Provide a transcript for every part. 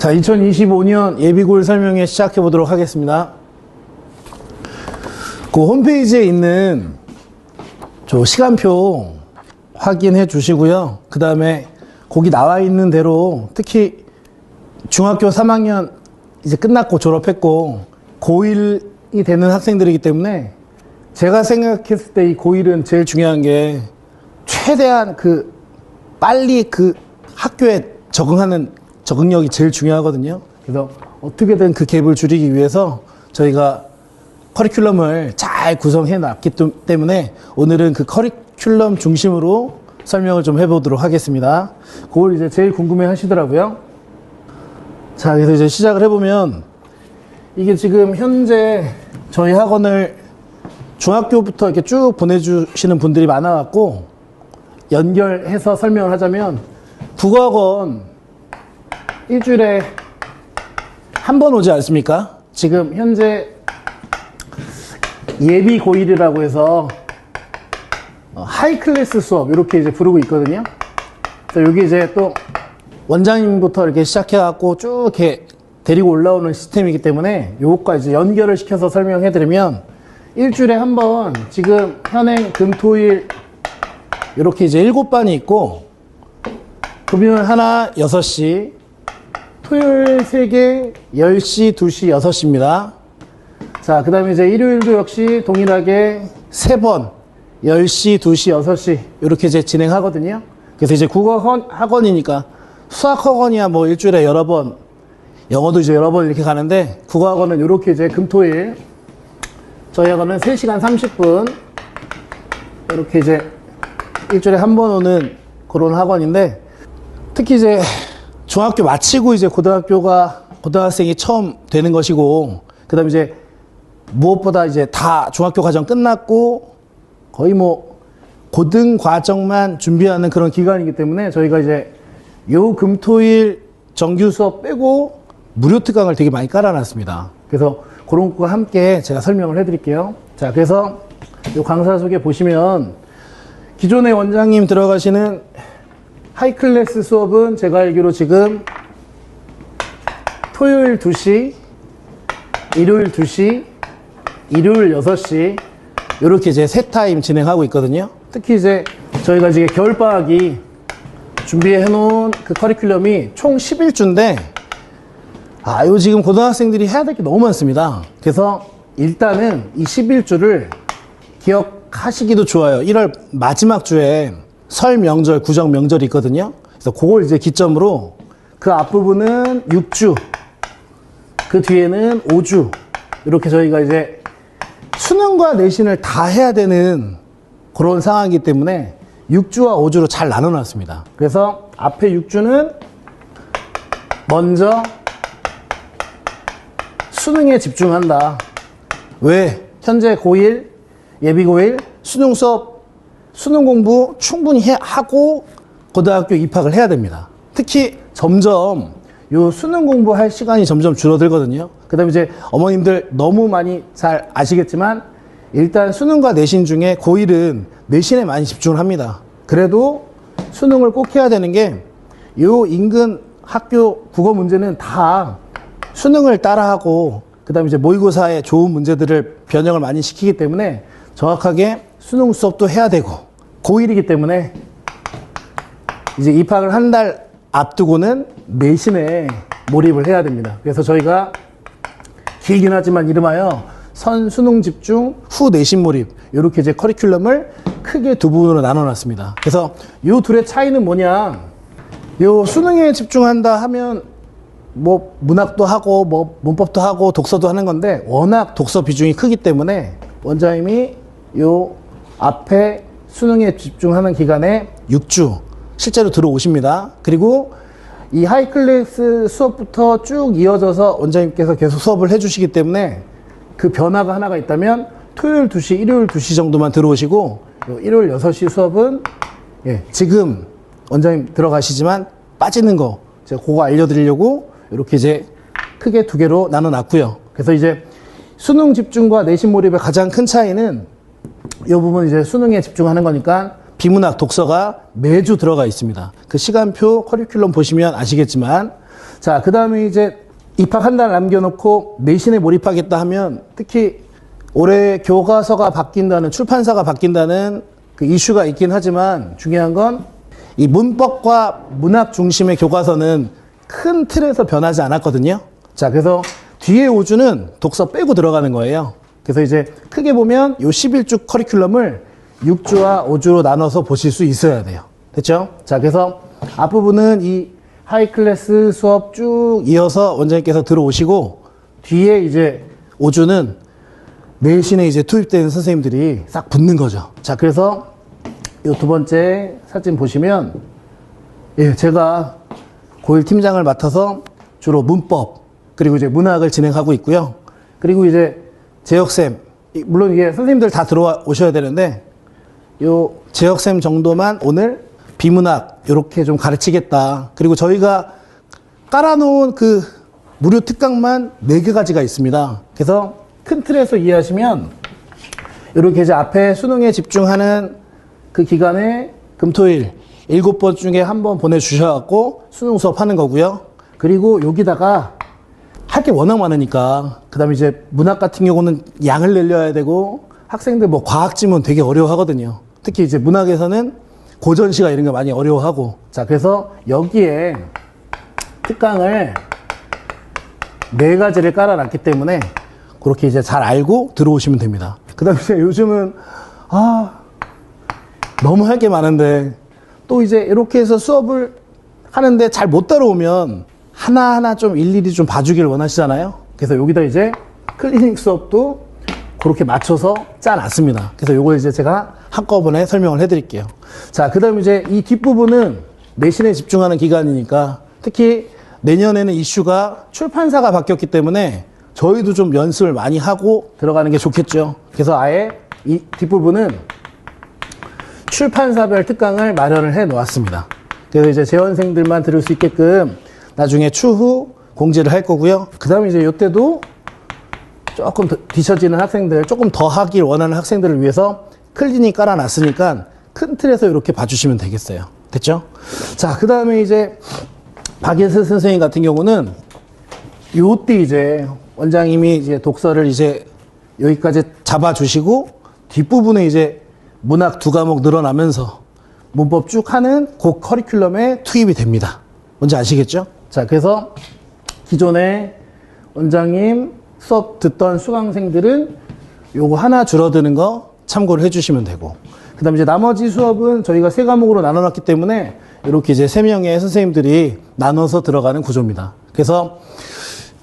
자, 2025년 예비고일 설명회 시작해 보도록 하겠습니다. 그 홈페이지에 있는 저 시간표 확인해 주시고요. 그 다음에 거기 나와 있는 대로 특히 중학교 3학년 이제 끝났고 졸업했고 고1이 되는 학생들이기 때문에 제가 생각했을 때 이 고1은 제일 중요한 게 최대한 빨리 그 학교에 적응력이 제일 중요하거든요. 그래서 어떻게든 그 갭을 줄이기 위해서 저희가 커리큘럼을 잘 구성해 놨기 때문에 오늘은 그 커리큘럼 중심으로 설명을 좀 해보도록 하겠습니다. 그걸 이제 제일 궁금해 하시더라고요. 자, 그래서 이제 시작을 해보면 이게 지금 현재 저희 학원을 중학교부터 이렇게 쭉 보내주시는 분들이 많아갖고 연결해서 설명을 하자면 국어학원 일주일에 한 번 오지 않습니까? 지금 현재 예비 고1이라고 해서 하이 클래스 수업 이렇게 이제 부르고 있거든요. 그래서 여기 이제 또 원장님부터 이렇게 시작해갖고 쭉 이렇게 데리고 올라오는 시스템이기 때문에 요것과 이제 연결을 시켜서 설명해드리면 일주일에 한 번 지금 현행 금토일 이렇게 이제 7반이 있고 금요일 하나 6시 토요일 3개 10시 2시 6시입니다. 자, 그 다음에 이제 일요일도 역시 동일하게 3번 10시 2시 6시 이렇게 이제 진행하거든요. 그래서 이제 국어 학원이니까 수학 학원이야 뭐 일주일에 여러 번, 영어도 이제 여러 번 이렇게 가는데 국어 학원은 이렇게 이제 금토일 저희 학원은 3시간 30분 이렇게 이제 일주일에 한 번 오는 그런 학원인데 특히 이제 중학교 마치고 이제 고등학생이 처음 되는 것이고 그 다음에 이제 무엇보다 이제 다 중학교 과정 끝났고 거의 뭐 고등 과정만 준비하는 그런 기간이기 때문에 저희가 이제 요 금토일 정규 수업 빼고 무료 특강을 되게 많이 깔아놨습니다. 그래서 그런 것과 함께 제가 설명을 해드릴게요. 자, 그래서 요 강사 소개 보시면 기존의 원장님 들어가시는 하이클래스 수업은 제가 알기로 지금 토요일 2시, 일요일 2시, 일요일 6시 이렇게 이제 세 타임 진행하고 있거든요. 특히 이제 저희가 이제 겨울방학이 준비해 놓은 그 커리큘럼이 총 11주인데 요 지금 고등학생들이 해야 될 게 너무 많습니다. 그래서 일단은 이 11주를 기억하시기도 좋아요. 1월 마지막 주에 설 명절, 구정 명절이 있거든요. 그래서 그걸 이제 기점으로 그 앞부분은 6주, 그 뒤에는 5주 이렇게 저희가 이제 수능과 내신을 다 해야 되는 그런 상황이기 때문에 6주와 5주로 잘 나눠놨습니다. 그래서 앞에 6주는 먼저 수능에 집중한다. 왜? 현재 고1, 예비 고1, 수능 수업, 수능 공부 충분히 하고 고등학교 입학을 해야 됩니다. 특히 점점 요 수능 공부할 시간이 점점 줄어들거든요. 그 다음에 이제 어머님들 너무 많이 잘 아시겠지만 일단 수능과 내신 중에 고1은 내신에 많이 집중을 합니다. 그래도 수능을 꼭 해야 되는 게 요 인근 학교 국어 문제는 다 수능을 따라하고 그 다음에 이제 모의고사에 좋은 문제들을 변형을 많이 시키기 때문에 정확하게 수능 수업도 해야 되고 고1이기 때문에 이제 입학을 한 달 앞두고는 내신에 몰입을 해야 됩니다. 그래서 저희가 길긴 하지만 이름하여 선 수능 집중 후 내신 몰입 이렇게 이제 커리큘럼을 크게 두 부분으로 나눠놨습니다. 그래서 요 둘의 차이는 뭐냐? 요 수능에 집중한다 하면 뭐 문학도 하고 뭐 문법도 하고 독서도 하는 건데 워낙 독서 비중이 크기 때문에 원장님이 요 앞에 수능에 집중하는 기간에 6주 실제로 들어오십니다. 그리고 이 하이클래스 수업부터 쭉 이어져서 원장님께서 계속 수업을 해주시기 때문에 그 변화가 하나가 있다면 토요일 2시, 일요일 2시 정도만 들어오시고 일요일 6시 수업은 지금 원장님 들어가시지만 빠지는 거 제가 그거 알려드리려고 이렇게 이제 크게 두 개로 나눠놨고요. 그래서 이제 수능 집중과 내신 몰입의 가장 큰 차이는 이 부분 이제 수능에 집중하는 거니까 비문학 독서가 매주 들어가 있습니다. 그 시간표 커리큘럼 보시면 아시겠지만 자, 그 다음에 이제 입학 한 달 남겨놓고 내신에 몰입하겠다 하면 특히 올해 교과서가 바뀐다는, 출판사가 바뀐다는 그 이슈가 있긴 하지만 중요한 건 이 문법과 문학 중심의 교과서는 큰 틀에서 변하지 않았거든요. 자, 그래서 뒤에 5주는 독서 빼고 들어가는 거예요. 그래서 이제 크게 보면 요 11주 커리큘럼을 6주와 5주로 나눠서 보실 수 있어야 돼요. 됐죠? 자, 그래서 앞부분은 이 하이 클래스 수업 쭉 이어서 원장님께서 들어오시고 뒤에 이제 5주는 내신에 이제 투입되는 선생님들이 싹 붙는 거죠. 자, 그래서 이 두 번째 사진 보시면, 예, 제가 고1 팀장을 맡아서 주로 문법, 그리고 이제 문학을 진행하고 있고요. 그리고 이제 재혁쌤, 물론 이게 선생님들 다 들어오셔야 되는데, 요 재혁쌤 정도만 오늘 비문학, 요렇게 좀 가르치겠다. 그리고 저희가 깔아놓은 그 무료 특강만 4가지가 있습니다. 그래서 큰 틀에서 이해하시면, 이렇게 이제 앞에 수능에 집중하는 그 기간에 금토일 7번 중에 한 번 보내주셔갖고 수능 수업 하는 거고요. 그리고 여기다가 할 게 워낙 많으니까, 그 다음에 이제 문학 같은 경우는 양을 늘려야 되고, 학생들 뭐 과학지문 되게 어려워하거든요. 특히 이제 문학에서는 고전시가 이런 거 많이 어려워하고. 자, 그래서 여기에 특강을 4가지를 깔아놨기 때문에 그렇게 이제 잘 알고 들어오시면 됩니다. 그 다음에 이제 요즘은, 너무 할 게 많은데, 또 이제 이렇게 해서 수업을 하는데 잘 못 따라오면 하나하나 좀 일일이 좀 봐주길 원하시잖아요. 그래서 여기다 이제 클리닉 수업도 그렇게 맞춰서 짜놨습니다. 그래서 요걸 이제 제가 한꺼번에 설명을 해드릴게요. 자, 그 다음에 이제 이 뒷부분은 내신에 집중하는 기간이니까, 특히 내년에는 이슈가 출판사가 바뀌었기 때문에 저희도 좀 연습을 많이 하고 들어가는 게 좋겠죠. 그래서 아예 이 뒷부분은 출판사별 특강을 마련을 해 놓았습니다. 그래서 이제 재원생들만 들을 수 있게끔 나중에 추후 공지를 할 거고요. 그 다음에 이제 이때도 조금 뒤처지는 학생들, 조금 더 하길 원하는 학생들을 위해서 클리닉 깔아놨으니까 큰 틀에서 이렇게 봐주시면 되겠어요. 됐죠? 자, 그 다음에 이제 박예슬 선생님 같은 경우는 요때 이제 원장님이 이제 독서를 이제 여기까지 잡아주시고 뒷부분에 이제 문학 2과목 늘어나면서 문법 쭉 하는 그 커리큘럼에 투입이 됩니다. 뭔지 아시겠죠? 자, 그래서 기존에 원장님 수업 듣던 수강생들은 요거 하나 줄어드는 거 참고를 해주시면 되고, 그 다음에 이제 나머지 수업은 저희가 3과목으로 나눠놨기 때문에 이렇게 이제 3명의 선생님들이 나눠서 들어가는 구조입니다. 그래서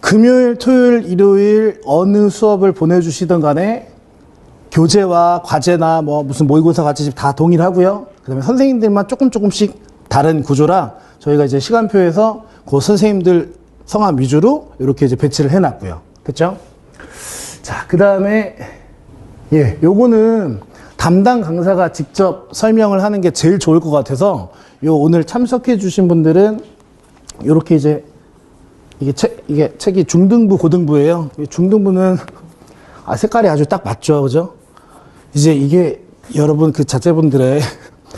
금요일, 토요일, 일요일 어느 수업을 보내주시던 간에 교재와 과제나 뭐 무슨 모의고사 같이 다 동일하고요. 그 다음에 선생님들만 조금씩 다른 구조라 저희가 이제 시간표에서 그 선생님들 성함 위주로 이렇게 이제 배치를 해놨고요. 됐죠? 자, 그 다음에, 예, 요거는 담당 강사가 직접 설명을 하는 게 제일 좋을 것 같아서 요 오늘 참석해 주신 분들은 요렇게 이제 이게 책이 중등부, 고등부예요. 중등부는 색깔이 아주 딱 맞죠. 그죠? 이제 이게 여러분 그 자제분들의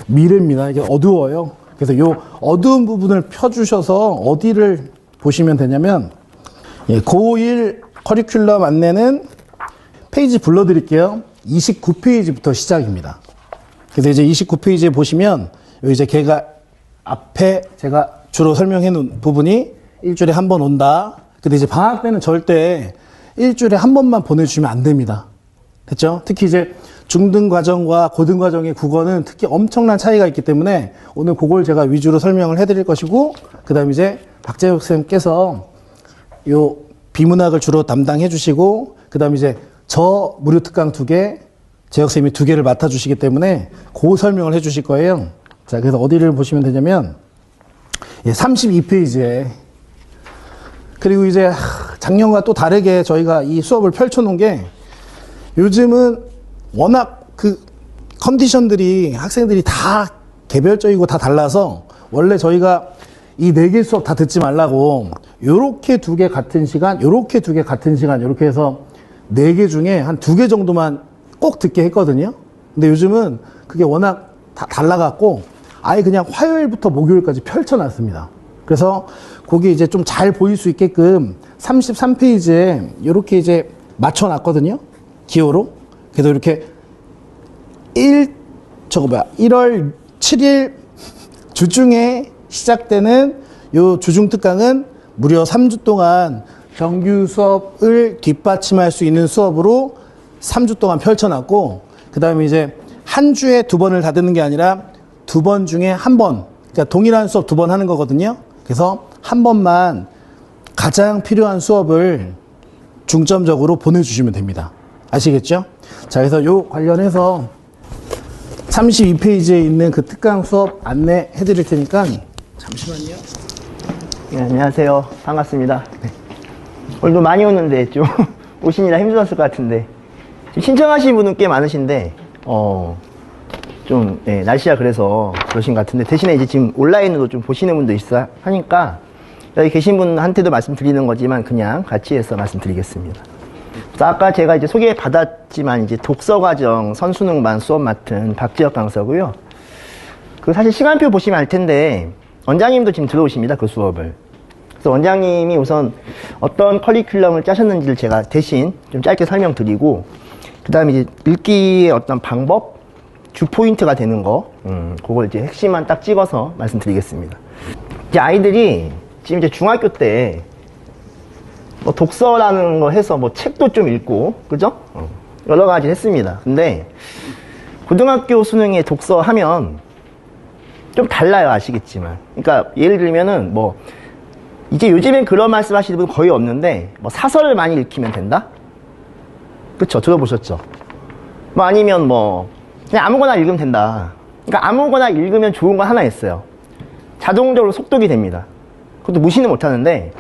미래입니다. 이게 어두워요. 그래서 요 어두운 부분을 펴주셔서 어디를 보시면 되냐면, 예, 고1 커리큘럼 안내는 페이지 불러드릴게요. 29페이지부터 시작입니다. 그래서 이제 29페이지에 보시면, 이제 걔가 앞에 제가 주로 설명해 놓은 부분이 일주일에 한 번 온다. 근데 이제 방학 때는 절대 일주일에 한 번만 보내주시면 안 됩니다. 됐죠? 특히 이제 중등 과정과 고등 과정의 국어는 특히 엄청난 차이가 있기 때문에 오늘 그걸 제가 위주로 설명을 해드릴 것이고, 그 다음에 이제 박재혁 선생님께서 요 비문학을 주로 담당해 주시고, 그 다음에 이제 저 무료 특강 2개, 재혁 선생님이 2개를 맡아주시기 때문에 그 설명을 해 주실 거예요. 자, 그래서 어디를 보시면 되냐면, 예, 32페이지에. 그리고 이제 작년과 또 다르게 저희가 이 수업을 펼쳐놓은 게, 요즘은 워낙 그 컨디션들이 학생들이 다 개별적이고 다 달라서 원래 저희가 이 4개 수업 다 듣지 말라고 요렇게 2개 같은 시간, 요렇게 2개 같은 시간, 요렇게 해서 4개 중에 한 2개 정도만 꼭 듣게 했거든요. 근데 요즘은 그게 워낙 다 달라갖고 아예 그냥 화요일부터 목요일까지 펼쳐놨습니다. 그래서 거기 이제 좀 잘 보일 수 있게끔 33페이지에 이렇게 이제 맞춰놨거든요. 기호로. 그래서 이렇게 1월 7일 주중에 시작되는 요 주중 특강은 무려 3주 동안 정규 수업을 뒷받침할 수 있는 수업으로 3주 동안 펼쳐놨고, 그 다음에 이제 한 주에 2번을 다 듣는 게 아니라 2번 중에 1번, 그러니까 동일한 수업 2번 하는 거거든요. 그래서 한 번만 가장 필요한 수업을 중점적으로 보내주시면 됩니다. 아시겠죠? 자, 그래서 요 관련해서 32페이지에 있는 그 특강 수업 안내해 드릴 테니까 잠시만요. 네, 안녕하세요. 반갑습니다. 네. 오늘도 많이 오는데 좀 오시느라 힘들었을 것 같은데, 신청하신 분은 꽤 많으신데 좀 날씨가 그래서 그러신 것 같은데, 대신에 이제 지금 온라인으로 좀 보시는 분도 있어 하니까 여기 계신 분한테도 말씀드리는 거지만 그냥 같이 해서 말씀드리겠습니다. 그래서 아까 제가 이제 소개받았지만 이제 독서과정 선수능반 수업 맡은 박지혁 강사고요. 그 사실 시간표 보시면 알 텐데 원장님도 지금 들어오십니다, 그 수업을. 그래서 원장님이 우선 어떤 커리큘럼을 짜셨는지를 제가 대신 좀 짧게 설명드리고, 그 다음에 이제 읽기의 어떤 방법, 주 포인트가 되는 거, 그걸 이제 핵심만 딱 찍어서 말씀드리겠습니다. 이제 아이들이 지금 이제 중학교 때 뭐 독서라는 거 해서 뭐 책도 좀 읽고, 그죠? 여러 가지 했습니다. 근데 고등학교 수능에 독서 하면 좀 달라요, 아시겠지만. 그러니까 예를 들면은 뭐 이제 요즘엔 그런 말씀 하시는 분 거의 없는데, 뭐 사설을 많이 읽히면 된다? 그쵸? 들어보셨죠? 뭐 아니면 뭐 그냥 아무거나 읽으면 된다. 그러니까 아무거나 읽으면 좋은 건 하나 있어요. 자동적으로 속독이 됩니다. 그것도 무시는 못 하는데,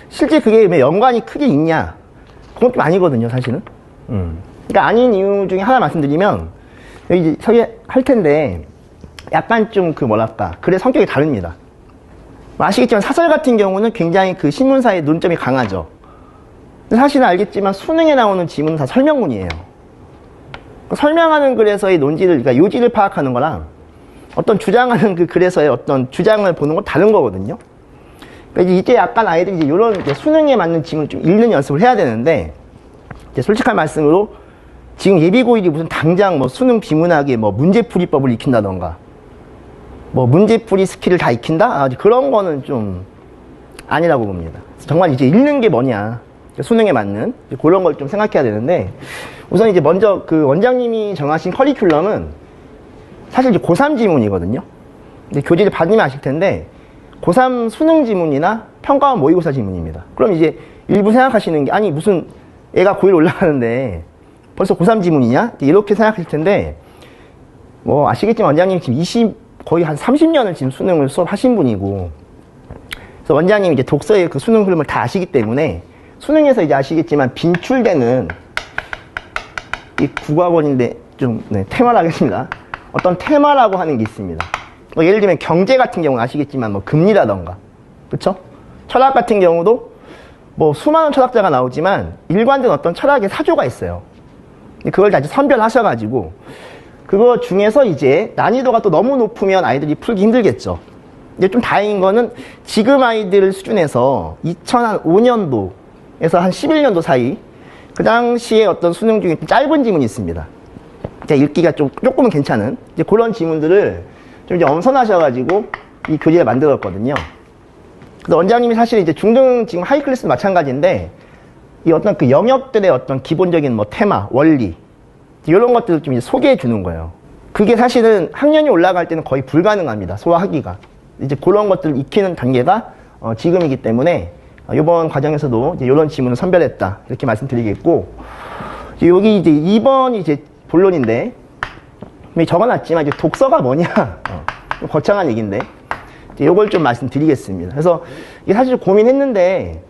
실제 그게 왜 연관이 크게 있냐? 그건 좀 아니거든요, 사실은. 그러니까 아닌 이유 중에 하나 말씀드리면, 여기 이제 소개할 텐데, 약간 좀 그 뭐랄까, 글의 성격이 다릅니다. 아시겠지만 사설 같은 경우는 굉장히 그 신문사의 논점이 강하죠. 근데 사실은 알겠지만 수능에 나오는 지문은 다 설명문이에요. 설명하는 글에서의 논지를, 그러니까 요지를 파악하는 거랑 어떤 주장하는 그 글에서의 어떤 주장을 보는 건 다른 거거든요. 그러니까 이제 약간 아이들이 이제 이런 이제 수능에 맞는 지문을 좀 읽는 연습을 해야 되는데, 이제 솔직한 말씀으로 지금 예비고일이 무슨 당장 뭐 수능 비문학에 뭐 문제풀이법을 익힌다던가, 뭐 문제풀이 스킬을 다 익힌다? 그런 거는 좀 아니라고 봅니다. 정말 이제 읽는 게 뭐냐, 수능에 맞는 그런 걸 좀 생각해야 되는데, 우선 이제 먼저 그 원장님이 정하신 커리큘럼은 사실 이제 고3 지문이거든요. 근데 교재를 받으면 아실 텐데 고3 수능 지문이나 평가원 모의고사 지문입니다. 그럼 이제 일부 생각하시는 게, 아니 무슨 애가 고1 올라가는데 벌써 고3 지문이냐? 이렇게 생각하실 텐데, 뭐 아시겠지만 원장님 지금 거의 한 30년을 지금 수능을 수업하신 분이고, 그래서 원장님이 이제 독서의 그 수능 흐름을 다 아시기 때문에 수능에서 이제 아시겠지만 빈출되는 이 국어학원인데 좀 테마를 하겠습니다. 어떤 테마라고 하는 게 있습니다. 뭐 예를 들면 경제 같은 경우는 아시겠지만 뭐 금리라던가, 그쵸? 철학 같은 경우도 뭐 수많은 철학자가 나오지만 일관된 어떤 철학의 사조가 있어요. 그걸 다 이제 선별하셔가지고 그거 중에서 이제 난이도가 또 너무 높으면 아이들이 풀기 힘들겠죠. 근데 좀 다행인 거는 지금 아이들 수준에서 2005년도에서 한 11년도 사이, 그 당시에 어떤 수능 중에 짧은 지문이 있습니다. 읽기가 조금은 괜찮은 이제 그런 지문들을 좀 이제 엄선하셔가지고 이 교재를 만들었거든요. 그래서 원장님이 사실 이제 중등 지금 하이 클래스도 마찬가지인데, 이 어떤 그 영역들의 어떤 기본적인 뭐 테마, 원리, 이런 것들을 좀 이제 소개해 주는 거예요. 그게 사실은 학년이 올라갈 때는 거의 불가능합니다, 소화하기가. 이제 그런 것들을 익히는 단계가 지금이기 때문에 이번 과정에서도 이제 이런 지문을 선별했다, 이렇게 말씀드리겠고, 여기 이제 2번이 이제 본론인데, 적어놨지만 이제 독서가 뭐냐, 좀 거창한 얘기인데 이걸 좀 말씀드리겠습니다. 그래서 이게 사실 고민했는데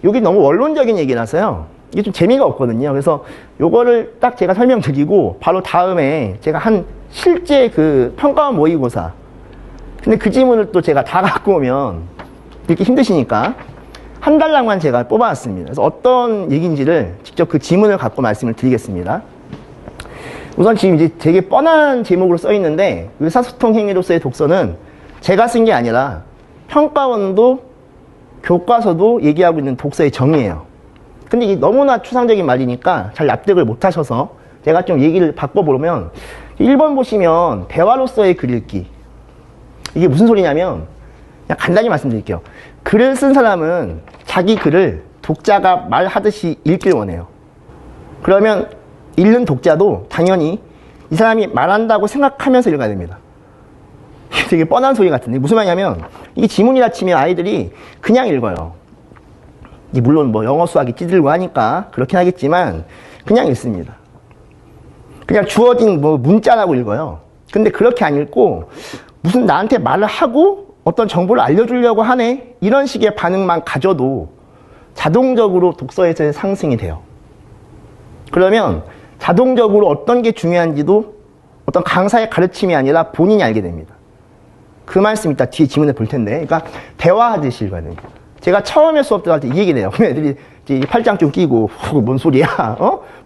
여기 너무 원론적인 얘기라서요, 이게 좀 재미가 없거든요. 그래서 요거를 딱 제가 설명드리고 바로 다음에 제가 한 실제 그 평가원 모의고사, 근데 그 지문을 또 제가 다 갖고 오면 읽기 힘드시니까 한 달락만 제가 뽑아왔습니다. 그래서 어떤 얘기인지를 직접 그 지문을 갖고 말씀을 드리겠습니다. 우선 지금 이제 되게 뻔한 제목으로 써 있는데, 의사소통 행위로서의 독서는 제가 쓴 게 아니라 평가원도 교과서도 얘기하고 있는 독서의 정의예요. 근데 이게 너무나 추상적인 말이니까 잘 납득을 못 하셔서 제가 좀 얘기를 바꿔보면 1번 보시면 대화로서의 글 읽기. 이게 무슨 소리냐면 그냥 간단히 말씀드릴게요. 글을 쓴 사람은 자기 글을 독자가 말하듯이 읽길 원해요. 그러면 읽는 독자도 당연히 이 사람이 말한다고 생각하면서 읽어야 됩니다. 되게 뻔한 소리 같은데 무슨 말이냐면 이게 지문이라 치면 아이들이 그냥 읽어요. 물론 뭐 영어 수학이 찌들고 하니까 그렇긴 하겠지만 그냥 읽습니다. 그냥 주어진 뭐 문자라고 읽어요. 근데 그렇게 안 읽고 무슨 나한테 말을 하고 어떤 정보를 알려주려고 하네 이런 식의 반응만 가져도 자동적으로 독서에서의 상승이 돼요. 그러면 자동적으로 어떤 게 중요한지도 어떤 강사의 가르침이 아니라 본인이 알게 됩니다. 그 말씀 이따 뒤에 지문에 볼 텐데, 그러니까 대화하듯이 읽어야 됩니다. 제가 처음에 수업 들어갈 때 이 얘기 돼요. 애들이 이제 팔짱 좀 끼고 뭔 소리야,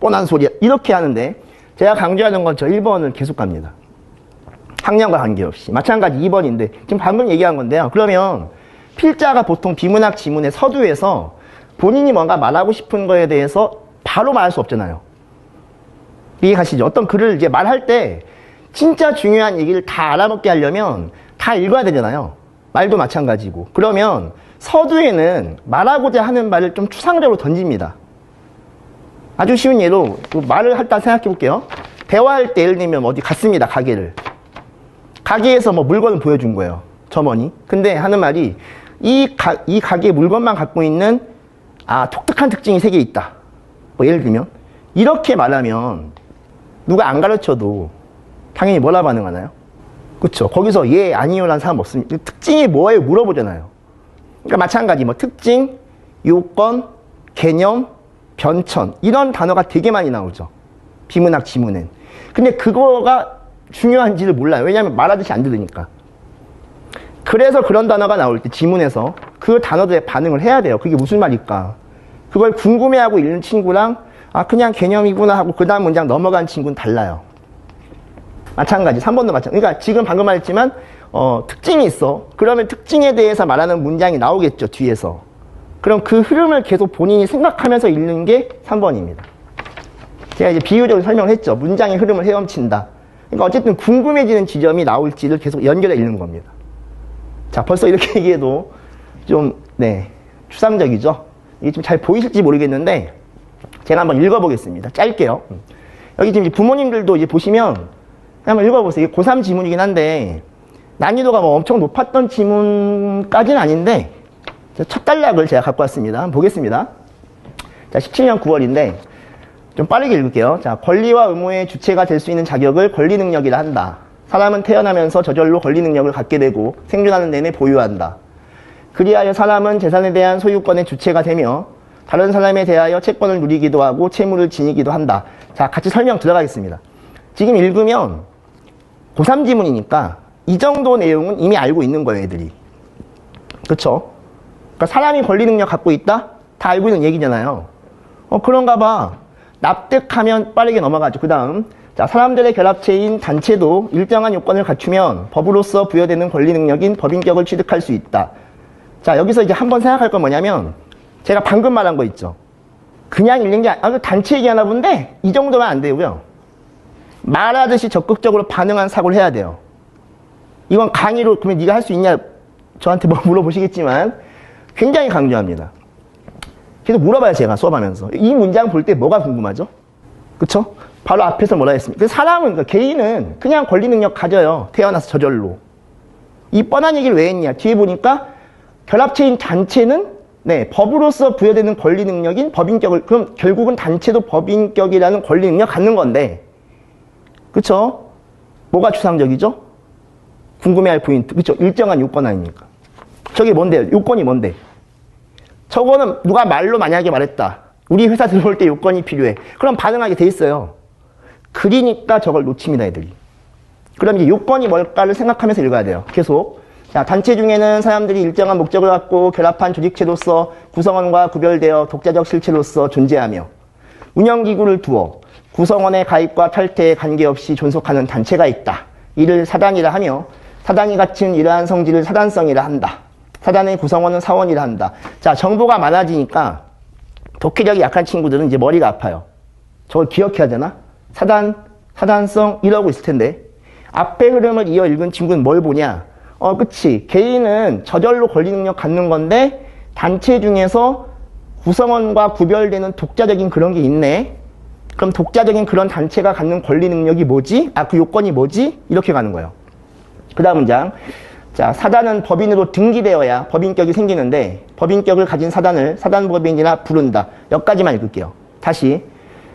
뻔한 소리야 이렇게 하는데 제가 강조하는 건 저 1번을 계속 갑니다. 학년과 관계없이. 마찬가지 2번인데 지금 방금 얘기한 건데요. 그러면 필자가 보통 비문학 지문의 서두에서 본인이 뭔가 말하고 싶은 거에 대해서 바로 말할 수 없잖아요. 이해가시죠? 어떤 글을 이제 말할 때 진짜 중요한 얘기를 다 알아먹게 하려면 다 읽어야 되잖아요. 말도 마찬가지고. 그러면 서두에는 말하고자 하는 말을 좀 추상적으로 던집니다. 아주 쉬운 예로 말을 할 때 생각해 볼게요. 대화할 때 예를 들면 어디 갔습니다. 가게를. 가게에서 뭐 물건을 보여준 거예요. 점원이. 근데 하는 말이 이 가게 물건만 갖고 있는 독특한 특징이 3개 있다. 뭐 예를 들면 이렇게 말하면 누가 안 가르쳐도 당연히 뭐라 반응하나요? 그쵸? 거기서 예, 아니요 라는 사람 없습니다. 특징이 뭐예요? 물어보잖아요. 그러니까 마찬가지 뭐 특징, 요건, 개념, 변천 이런 단어가 되게 많이 나오죠. 비문학 지문엔. 근데 그거가 중요한지를 몰라요. 왜냐하면 말하듯이 안 들으니까. 그래서 그런 단어가 나올 때 지문에서 그 단어들에 반응을 해야 돼요. 그게 무슨 말일까? 그걸 궁금해하고 읽는 친구랑 그냥 개념이구나 하고 그 다음 문장 넘어간 친구는 달라요. 마찬가지 3번도 마찬가지. 그러니까 지금 방금 말했지만 특징이 있어. 그러면 특징에 대해서 말하는 문장이 나오겠죠. 뒤에서. 그럼 그 흐름을 계속 본인이 생각하면서 읽는 게 3번입니다. 제가 이제 비유적으로 설명을 했죠. 문장의 흐름을 헤엄친다. 그러니까 어쨌든 궁금해지는 지점이 나올지를 계속 연결해 읽는 겁니다. 자, 벌써 이렇게 얘기해도 좀 추상적이죠. 이게 좀 잘 보이실지 모르겠는데 제가 한번 읽어보겠습니다. 짧게요. 여기 지금 부모님들도 이제 보시면 한번 읽어보세요. 이게 고3 지문이긴 한데 난이도가 뭐 엄청 높았던 지문까지는 아닌데 첫 단락을 제가 갖고 왔습니다. 한번 보겠습니다. 자, 17년 9월인데 좀 빠르게 읽을게요. 자, 권리와 의무의 주체가 될 수 있는 자격을 권리 능력이라 한다. 사람은 태어나면서 저절로 권리 능력을 갖게 되고 생존하는 내내 보유한다. 그리하여 사람은 재산에 대한 소유권의 주체가 되며 다른 사람에 대하여 채권을 누리기도 하고 채무를 지니기도 한다. 자, 같이 설명 들어가겠습니다. 지금 읽으면 고3 지문이니까 이 정도 내용은 이미 알고 있는 거예요, 애들이. 그쵸? 그러니까 사람이 권리 능력 갖고 있다? 다 알고 있는 얘기잖아요. 그런가 봐. 납득하면 빠르게 넘어가죠. 그 다음. 자, 사람들의 결합체인 단체도 일정한 요건을 갖추면 법으로서 부여되는 권리 능력인 법인격을 취득할 수 있다. 자, 여기서 이제 한번 생각할 건 뭐냐면 제가 방금 말한 거 있죠. 그냥 읽는 게 단체 얘기하나 본데 이 정도면 안 되고요. 말하듯이 적극적으로 반응한 사고를 해야 돼요. 이건 강의로 그러면 네가 할 수 있냐 저한테 뭐 물어보시겠지만 굉장히 강조합니다. 계속 물어봐요. 제가 수업하면서 이 문장 볼 때 뭐가 궁금하죠? 그쵸? 바로 앞에서 뭐라 했습니까? 사람은, 그러니까 개인은 그냥 권리 능력 가져요. 태어나서 저절로. 이 뻔한 얘기를 왜 했냐? 뒤에 보니까 결합체인 단체는 법으로서 부여되는 권리 능력인 법인격을, 그럼 결국은 단체도 법인격이라는 권리 능력 갖는 건데, 그쵸? 뭐가 추상적이죠? 궁금해할 포인트. 그쵸? 일정한 요건 아닙니까? 저게 뭔데요? 요건이 뭔데? 저거는 누가 말로 만약에 말했다. 우리 회사 들어올 때 요건이 필요해. 그럼 반응하게 돼 있어요. 글이니까 저걸 놓칩니다, 애들이. 그럼 이제 요건이 뭘까를 생각하면서 읽어야 돼요. 계속. 자, 단체 중에는 사람들이 일정한 목적을 갖고 결합한 조직체로서 구성원과 구별되어 독자적 실체로서 존재하며 운영기구를 두어 구성원의 가입과 탈퇴에 관계없이 존속하는 단체가 있다. 이를 사단이라 하며 사단이 갖춘 이러한 성질을 사단성이라 한다. 사단의 구성원은 사원이라 한다. 자, 정보가 많아지니까 독해력이 약한 친구들은 이제 머리가 아파요. 저걸 기억해야 되나? 사단성 이러고 있을 텐데 앞에 흐름을 이어 읽은 친구는 뭘 보냐? 그치. 개인은 저절로 권리 능력 갖는 건데 단체 중에서 구성원과 구별되는 독자적인 그런 게 있네. 그럼 독자적인 그런 단체가 갖는 권리 능력이 뭐지? 그 요건이 뭐지? 이렇게 가는 거예요. 그 다음 문장. 자, 사단은 법인으로 등기되어야 법인격이 생기는데 법인격을 가진 사단을 사단법인이라 부른다. 여기까지만 읽을게요. 다시.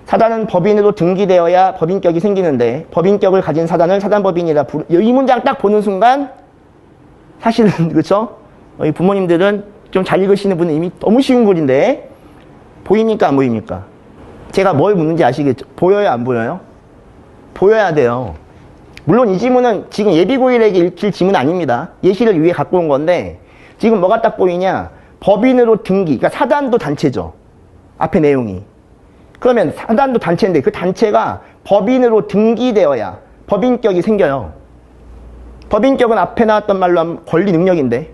사단은 법인으로 등기되어야 법인격이 생기는데 법인격을 가진 사단을 사단법인이라 이 문장 딱 보는 순간 사실은 그렇죠? 이 부모님들은 좀 잘 읽으시는 분은 이미 너무 쉬운 글인데 보입니까 안 보입니까? 제가 뭘 묻는지 아시겠죠? 보여요 안 보여요? 보여야 돼요. 물론 이 지문은 지금 예비고일에게 읽힐 지문 아닙니다. 예시를 위해 갖고 온 건데 지금 뭐가 딱 보이냐? 법인으로 등기, 그러니까 사단도 단체죠. 앞에 내용이. 그러면 사단도 단체인데 그 단체가 법인으로 등기되어야 법인격이 생겨요. 법인격은 앞에 나왔던 말로 하면 권리 능력인데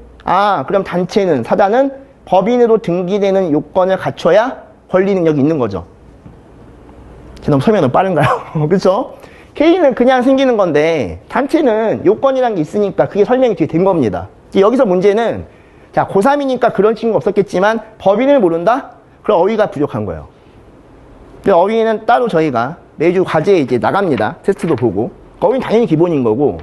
그럼 단체는 사단은 법인으로 등기되는 요건을 갖춰야 권리 능력이 있는 거죠. 너무 설명이 너무 빠른가요? 그렇죠? 개인은 그냥 생기는 건데 단체는 요건이라는 게 있으니까 그게 설명이 뒤에 된 겁니다. 여기서 문제는 자 고3이니까 그런 친구가 없었겠지만 법인을 모른다? 그럼 어휘가 부족한 거예요. 어휘는 따로 저희가 매주 과제에 이제 나갑니다. 테스트도 보고. 어휘는 당연히 기본인 거고.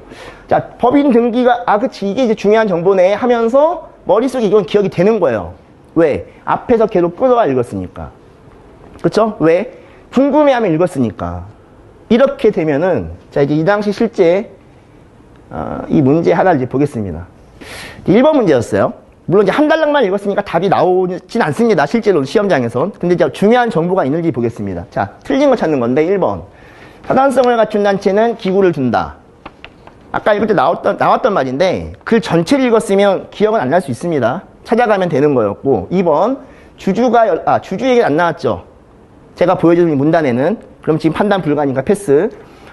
자, 법인 등기가, 그치, 이게 이제 중요한 정보네 하면서 머릿속에 이건 기억이 되는 거예요. 왜? 앞에서 계속 끌어와 읽었으니까. 그쵸? 왜? 궁금해하면 읽었으니까. 이렇게 되면은, 자, 이제 이 당시 실제, 이 문제 하나를 이제 보겠습니다. 1번 문제였어요. 물론 이제 한 달락만 읽었으니까 답이 나오진 않습니다. 실제로 시험장에선. 근데 이제 중요한 정보가 있는지 보겠습니다. 자, 틀린 거 찾는 건데 1번. 사단성을 갖춘 단체는 기구를 둔다. 아까 읽을 때 나왔던 말인데 글 전체를 읽었으면 기억은 안 날 수 있습니다. 찾아가면 되는 거였고 2번. 주주 얘기는 안 나왔죠. 제가 보여주는 문단에는. 그럼 지금 판단 불가니까 패스.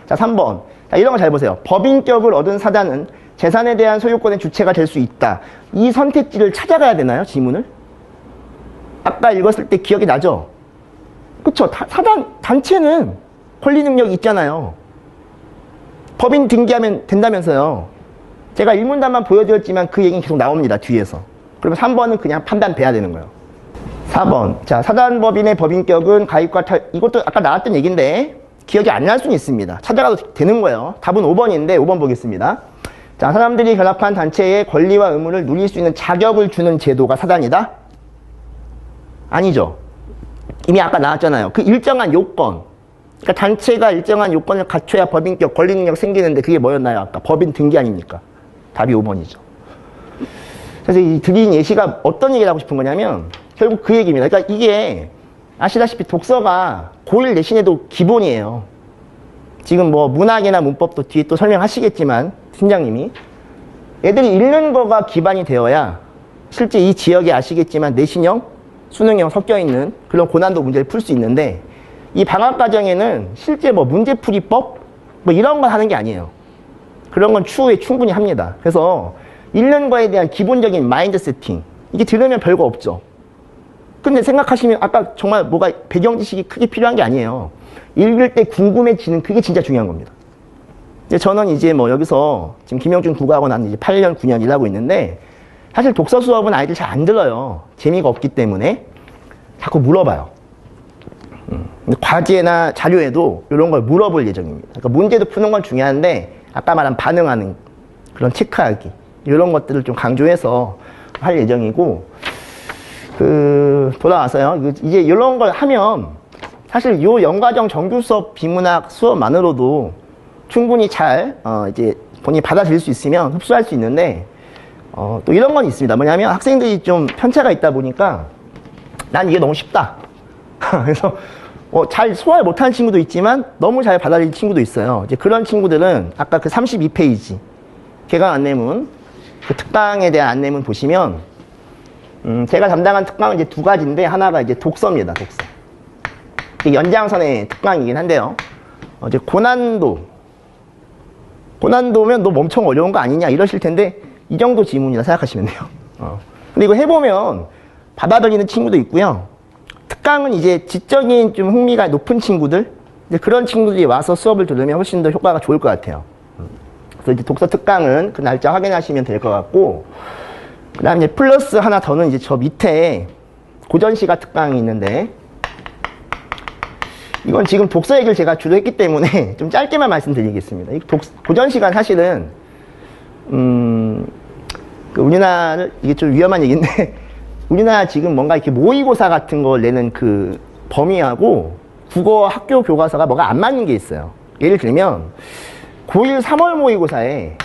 자, 3번. 자, 이런 거 잘 보세요. 법인격을 얻은 사단은 재산에 대한 소유권의 주체가 될 수 있다. 이 선택지를 찾아가야 되나요? 지문을? 아까 읽었을 때 기억이 나죠? 그쵸? 단체는 권리 능력이 있잖아요. 법인 등기하면 된다면서요. 제가 일문단만 보여드렸지만 그 얘기는 계속 나옵니다. 뒤에서. 그러면 3번은 그냥 판단돼야 되는 거예요. 4번. 자, 사단법인의 법인격은 가입과 이것도 아까 나왔던 얘기인데 기억이 안 날 수는 있습니다. 찾아가도 되는 거예요. 답은 5번인데 5번 보겠습니다. 자, 사람들이 결합한 단체의 권리와 의무를 누릴 수 있는 자격을 주는 제도가 사단이다? 아니죠. 이미 아까 나왔잖아요. 그 일정한 요건. 그러니까 단체가 일정한 요건을 갖춰야 법인격, 권리 능력 생기는데 그게 뭐였나요? 아까 법인 등기 아닙니까? 답이 5번이죠. 그래서 이 드린 예시가 어떤 얘기를 하고 싶은 거냐면 결국 그 얘기입니다. 그러니까 이게 아시다시피 독서가 고1 내신에도 기본이에요. 지금 뭐 문학이나 문법도 뒤에 또 설명하시겠지만 팀장님이 애들이 읽는 거가 기반이 되어야 실제 이 지역에 아시겠지만 내신형, 수능형 섞여 있는 그런 고난도 문제를 풀 수 있는데 이 방학 과정에는 실제 뭐 문제풀이법 뭐 이런 거 하는 게 아니에요. 그런 건 추후에 충분히 합니다. 그래서 읽는 거에 대한 기본적인 마인드 세팅 이게 들으면 별거 없죠. 근데 생각하시면 아까 정말 뭐가 배경 지식이 크게 필요한 게 아니에요. 읽을 때 궁금해지는 그게 진짜 중요한 겁니다. 저는 이제 뭐 여기서 지금 김영준 국어학원 이제 8년, 9년 일하고 있는데 사실 독서 수업은 아이들 잘 안 들어요. 재미가 없기 때문에 자꾸 물어봐요. 과제나 자료에도 이런 걸 물어볼 예정입니다. 그러니까 문제도 푸는 건 중요한데 아까 말한 반응하는 그런 체크하기 이런 것들을 좀 강조해서 할 예정이고 돌아와서요. 이제 이런 걸 하면 사실 요 연과정 정규 수업 비문학 수업만으로도 충분히 잘 이제 본인이 받아들일 수 있으면 흡수할 수 있는데 또 이런 건 있습니다. 뭐냐면 학생들이 좀 편차가 있다 보니까 난 이게 너무 쉽다. 그래서 잘 소화를 못하는 친구도 있지만 너무 잘 받아들이는 친구도 있어요. 이제 그런 친구들은 아까 그 32페이지 개강 안내문 그 특강에 대한 안내문 보시면 제가 담당한 특강은 이제 두 가지인데 하나가 이제 독서입니다. 독서. 이게 연장선의 특강이긴 한데요. 이제 고난도면 너 엄청 어려운 거 아니냐 이러실 텐데 이 정도 지문이라 생각하시면 돼요. 근데 이거 해보면 받아들이는 친구도 있고요. 특강은 이제 지적인 좀 흥미가 높은 친구들, 이제 그런 친구들이 와서 수업을 들으면 훨씬 더 효과가 좋을 것 같아요. 그래서 이제 독서 특강은 그 날짜 확인하시면 될 것 같고, 그 다음에 이제 플러스 하나 더는 이제 저 밑에 고전시가 특강이 있는데, 이건 지금 독서 얘기를 제가 주로 했기 때문에 좀 짧게만 말씀드리겠습니다. 이 고전시가 사실은, 그 우리나라, 이게 좀 위험한 얘기인데, 우리나라 지금 뭔가 이렇게 모의고사 같은 걸 내는 그 범위하고 국어 학교 교과서가 뭐가 안 맞는 게 있어요. 예를 들면, 고1 3월 모의고사에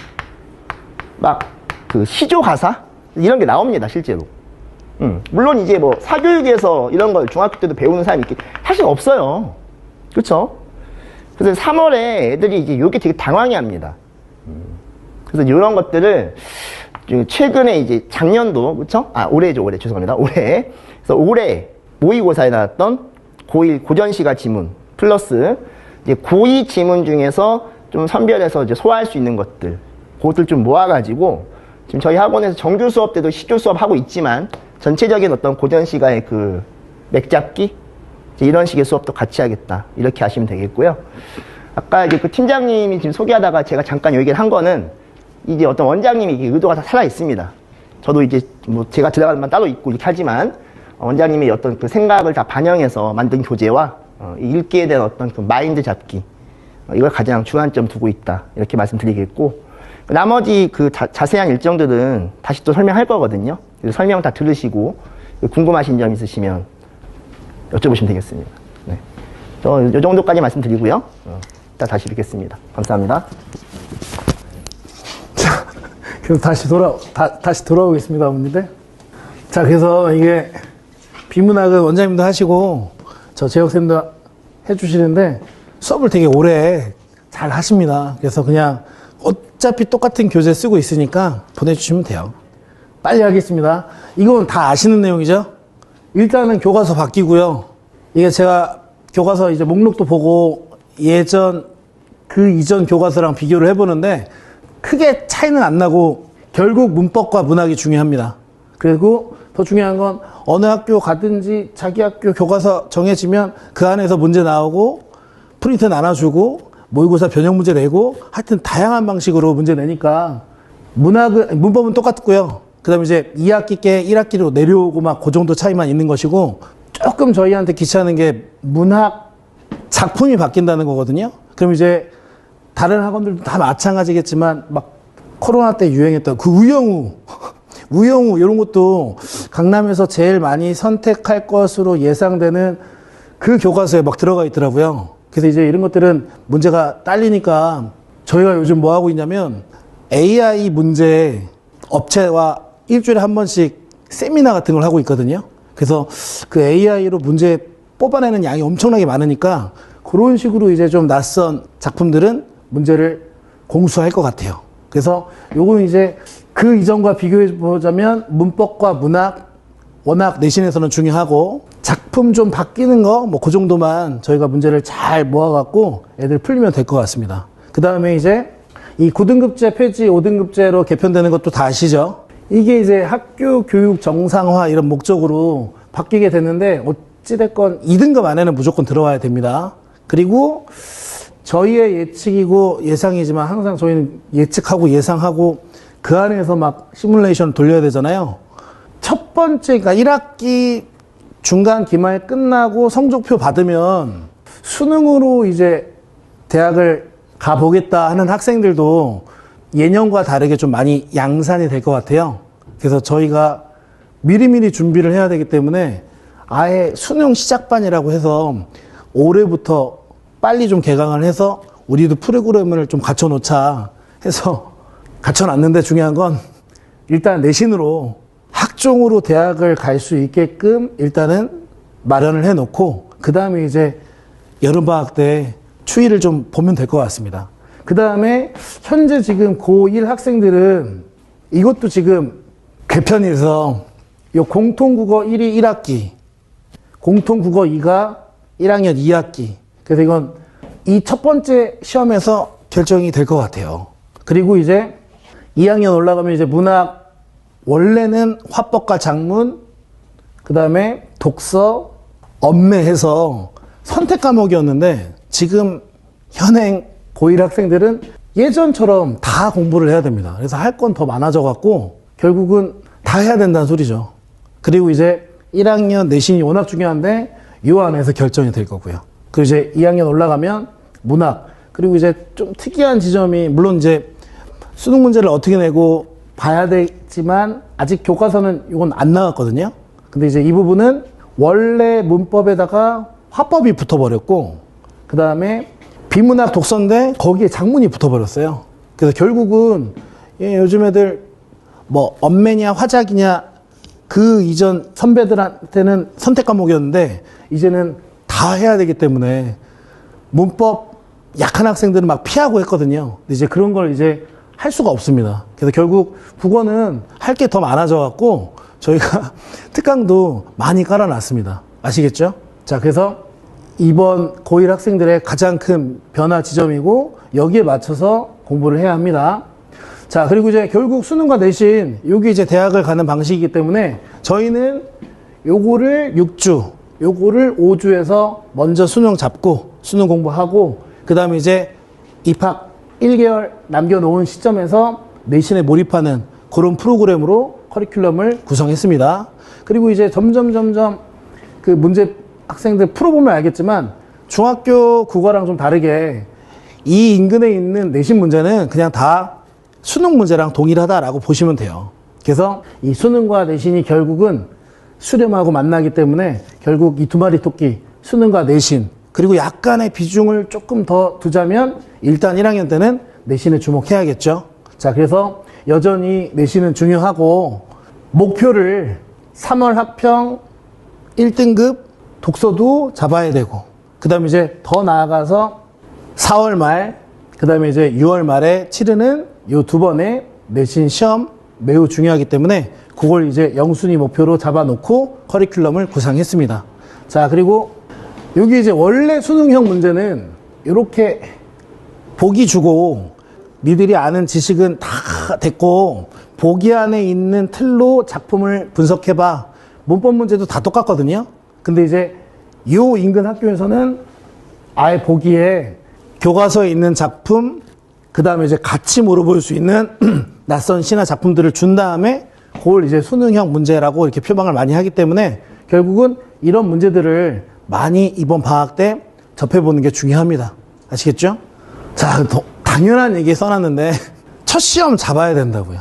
막 그 시조 가사? 이런 게 나옵니다, 실제로. 물론 이제 뭐 사교육에서 이런 걸 중학교 때도 배우는 사람이 있긴 사실 없어요. 그쵸? 그래서 3월에 애들이 이제 요게 되게 당황해 합니다. 그래서 이런 것들을 최근에 이제 작년도, 그쵸? 아, 올해죠, 올해. 죄송합니다. 올해. 그래서 올해 모의고사에 나왔던 고1 고전시가 지문 플러스 이제 고2 지문 중에서 좀 선별해서 이제 소화할 수 있는 것들, 그것들 좀 모아가지고 지금 저희 학원에서 정규 수업 때도 시조 수업 하고 있지만 전체적인 어떤 고전시가의 그 맥잡기? 이런 식의 수업도 같이 하겠다. 이렇게 하시면 되겠고요. 아까 이제 그 팀장님이 지금 소개하다가 제가 잠깐 얘기를 한 거는 이제 어떤 원장님이 이게 의도가 다 살아 있습니다. 저도 이제 뭐 제가 들어가는 만 따로 있고 이렇게 하지만 원장님의 어떤 그 생각을 다 반영해서 만든 교재와 읽기에 대한 어떤 그 마인드 잡기, 이걸 가장 주안점 두고 있다. 이렇게 말씀드리겠고, 나머지 그 자세한 일정들은 다시 또 설명할 거거든요. 그래서 설명 다 들으시고 궁금하신 점 있으시면 여쭤보시면 되겠습니다. 네. 요 정도까지 말씀드리고요. 이따 다시 뵙겠습니다. 감사합니다. 자, 그럼 다시 돌아오겠습니다, 어머니들. 자, 그래서 이게 비문학은 원장님도 하시고 저 재혁쌤도 해주시는데 수업을 되게 오래 잘 하십니다. 그래서 그냥 어차피 똑같은 교재 쓰고 있으니까 보내주시면 돼요. 빨리 하겠습니다. 이건 다 아시는 내용이죠? 일단은 교과서 바뀌고요. 이게 제가 교과서 이제 목록도 보고 그 이전 교과서랑 비교를 해보는데 크게 차이는 안 나고 결국 문법과 문학이 중요합니다. 그리고 더 중요한 건 어느 학교 가든지 자기 학교 교과서 정해지면 그 안에서 문제 나오고 프린트 나눠주고 모의고사 변형 문제 내고 하여튼 다양한 방식으로 문제 내니까 문법은 똑같고요. 그 다음에 이제 2학기 께 1학기로 내려오고 막 그 정도 차이만 있는 것이고, 조금 저희한테 귀찮은 게 문학 작품이 바뀐다는 거거든요. 그럼 이제 다른 학원들도 다 마찬가지겠지만 막 코로나 때 유행했던 그 우영우 이런 것도 강남에서 제일 많이 선택할 것으로 예상되는 그 교과서에 막 들어가 있더라고요. 그래서 이제 이런 것들은 문제가 딸리니까 저희가 요즘 뭐 하고 있냐면 AI 문제 업체와 일주일에 한 번씩 세미나 같은 걸 하고 있거든요. 그래서 그 AI로 문제 뽑아내는 양이 엄청나게 많으니까 그런 식으로 이제 좀 낯선 작품들은 문제를 공수할 것 같아요. 그래서 요거는 이제 그 이전과 비교해 보자면 문법과 문학 워낙 내신에서는 중요하고, 작품 좀 바뀌는 거 뭐 그 정도만 저희가 문제를 잘 모아갖고 애들 풀리면 될 것 같습니다. 그 다음에 이제 이 9등급제 폐지 5등급제로 개편되는 것도 다 아시죠? 이게 이제 학교 교육 정상화 이런 목적으로 바뀌게 됐는데 어찌됐건 2등급 안에는 무조건 들어와야 됩니다. 그리고 저희의 예측이고 예상이지만 항상 저희는 예측하고 예상하고 그 안에서 막 시뮬레이션 돌려야 되잖아요. 첫 번째, 그러니까 1학기 중간 기말 끝나고 성적표 받으면 수능으로 이제 대학을 가보겠다 하는 학생들도 예년과 다르게 좀 많이 양산이 될 것 같아요. 그래서 저희가 미리미리 준비를 해야 되기 때문에 아예 수능 시작반이라고 해서 올해부터 빨리 좀 개강을 해서 우리도 프로그램을 좀 갖춰놓자 해서 갖춰놨는데, 중요한 건 일단 내신으로 학종으로 대학을 갈 수 있게끔 일단은 마련을 해놓고 그 다음에 이제 여름방학 때 추이를 좀 보면 될 것 같습니다. 그 다음에 현재 지금 고1 학생들은 이것도 지금 개편해서 요 공통국어 1이 1학기, 공통국어 2가 1학년 2학기. 그래서 이건 이 첫 번째 시험에서 결정이 될 것 같아요. 그리고 이제 2학년 올라가면 이제 문학 원래는 화법과 작문, 그 다음에 독서, 엄매해서 선택 과목이었는데 지금 현행 고1 학생들은 예전처럼 다 공부를 해야 됩니다. 그래서 할 건 더 많아져 갖고 결국은 다 해야 된다는 소리죠. 그리고 이제 1학년 내신이 워낙 중요한데 요 안에서 결정이 될 거고요. 그리고 이제 2학년 올라가면 문학, 그리고 이제 좀 특이한 지점이, 물론 이제 수능 문제를 어떻게 내고 봐야 되지만 아직 교과서는 이건 안 나왔거든요. 근데 이제 이 부분은 원래 문법에다가 화법이 붙어버렸고, 그 다음에 비문학 독서인데 거기에 작문이 붙어버렸어요. 그래서 결국은 요즘 애들 뭐 엄매냐 화작이냐, 그 이전 선배들한테는 선택 과목이었는데 이제는 다 해야 되기 때문에 문법 약한 학생들은 막 피하고 했거든요. 근데 이제 그런 걸 이제 할 수가 없습니다. 그래서 결국 국어는 할 게 더 많아져 갖고 저희가 특강도 많이 깔아놨습니다. 아시겠죠? 자, 그래서 이번 고1 학생들의 가장 큰 변화 지점이고 여기에 맞춰서 공부를 해야 합니다. 자, 그리고 이제 결국 수능과 내신, 여기 이제 대학을 가는 방식이기 때문에 저희는 요거를 6주, 요거를 5주에서 먼저 수능 잡고 수능 공부하고, 그 다음에 이제 입학 1개월 남겨놓은 시점에서 내신에 몰입하는 그런 프로그램으로 커리큘럼을 구성했습니다. 그리고 이제 점점 그 문제 학생들 풀어보면 알겠지만 중학교 국어랑 좀 다르게 이 인근에 있는 내신 문제는 그냥 다 수능 문제랑 동일하다라고 보시면 돼요. 그래서 이 수능과 내신이 결국은 수렴하고 만나기 때문에 결국 이 두 마리 토끼, 수능과 내신, 그리고 약간의 비중을 조금 더 두자면 일단 1학년 때는 내신에 주목해야겠죠. 자, 그래서 여전히 내신은 중요하고 목표를 3월 학평 1등급 독서도 잡아야 되고, 그 다음에 이제 더 나아가서 4월 말, 그 다음에 이제 6월 말에 치르는 요 두 번의 내신 시험 매우 중요하기 때문에 그걸 이제 영순위 목표로 잡아놓고 커리큘럼을 구상했습니다. 자, 그리고 여기 이제 원래 수능형 문제는 이렇게 보기 주고 니들이 아는 지식은 다 됐고 보기 안에 있는 틀로 작품을 분석해봐. 문법 문제도 다 똑같거든요. 근데 이제 요 인근 학교에서는 아예 보기에 교과서에 있는 작품, 그 다음에 이제 같이 물어볼 수 있는 낯선 신화 작품들을 준 다음에 그걸 이제 수능형 문제라고 이렇게 표방을 많이 하기 때문에 결국은 이런 문제들을 많이 이번 방학 때 접해보는 게 중요합니다. 아시겠죠? 자, 당연한 얘기 써놨는데 첫 시험 잡아야 된다고요.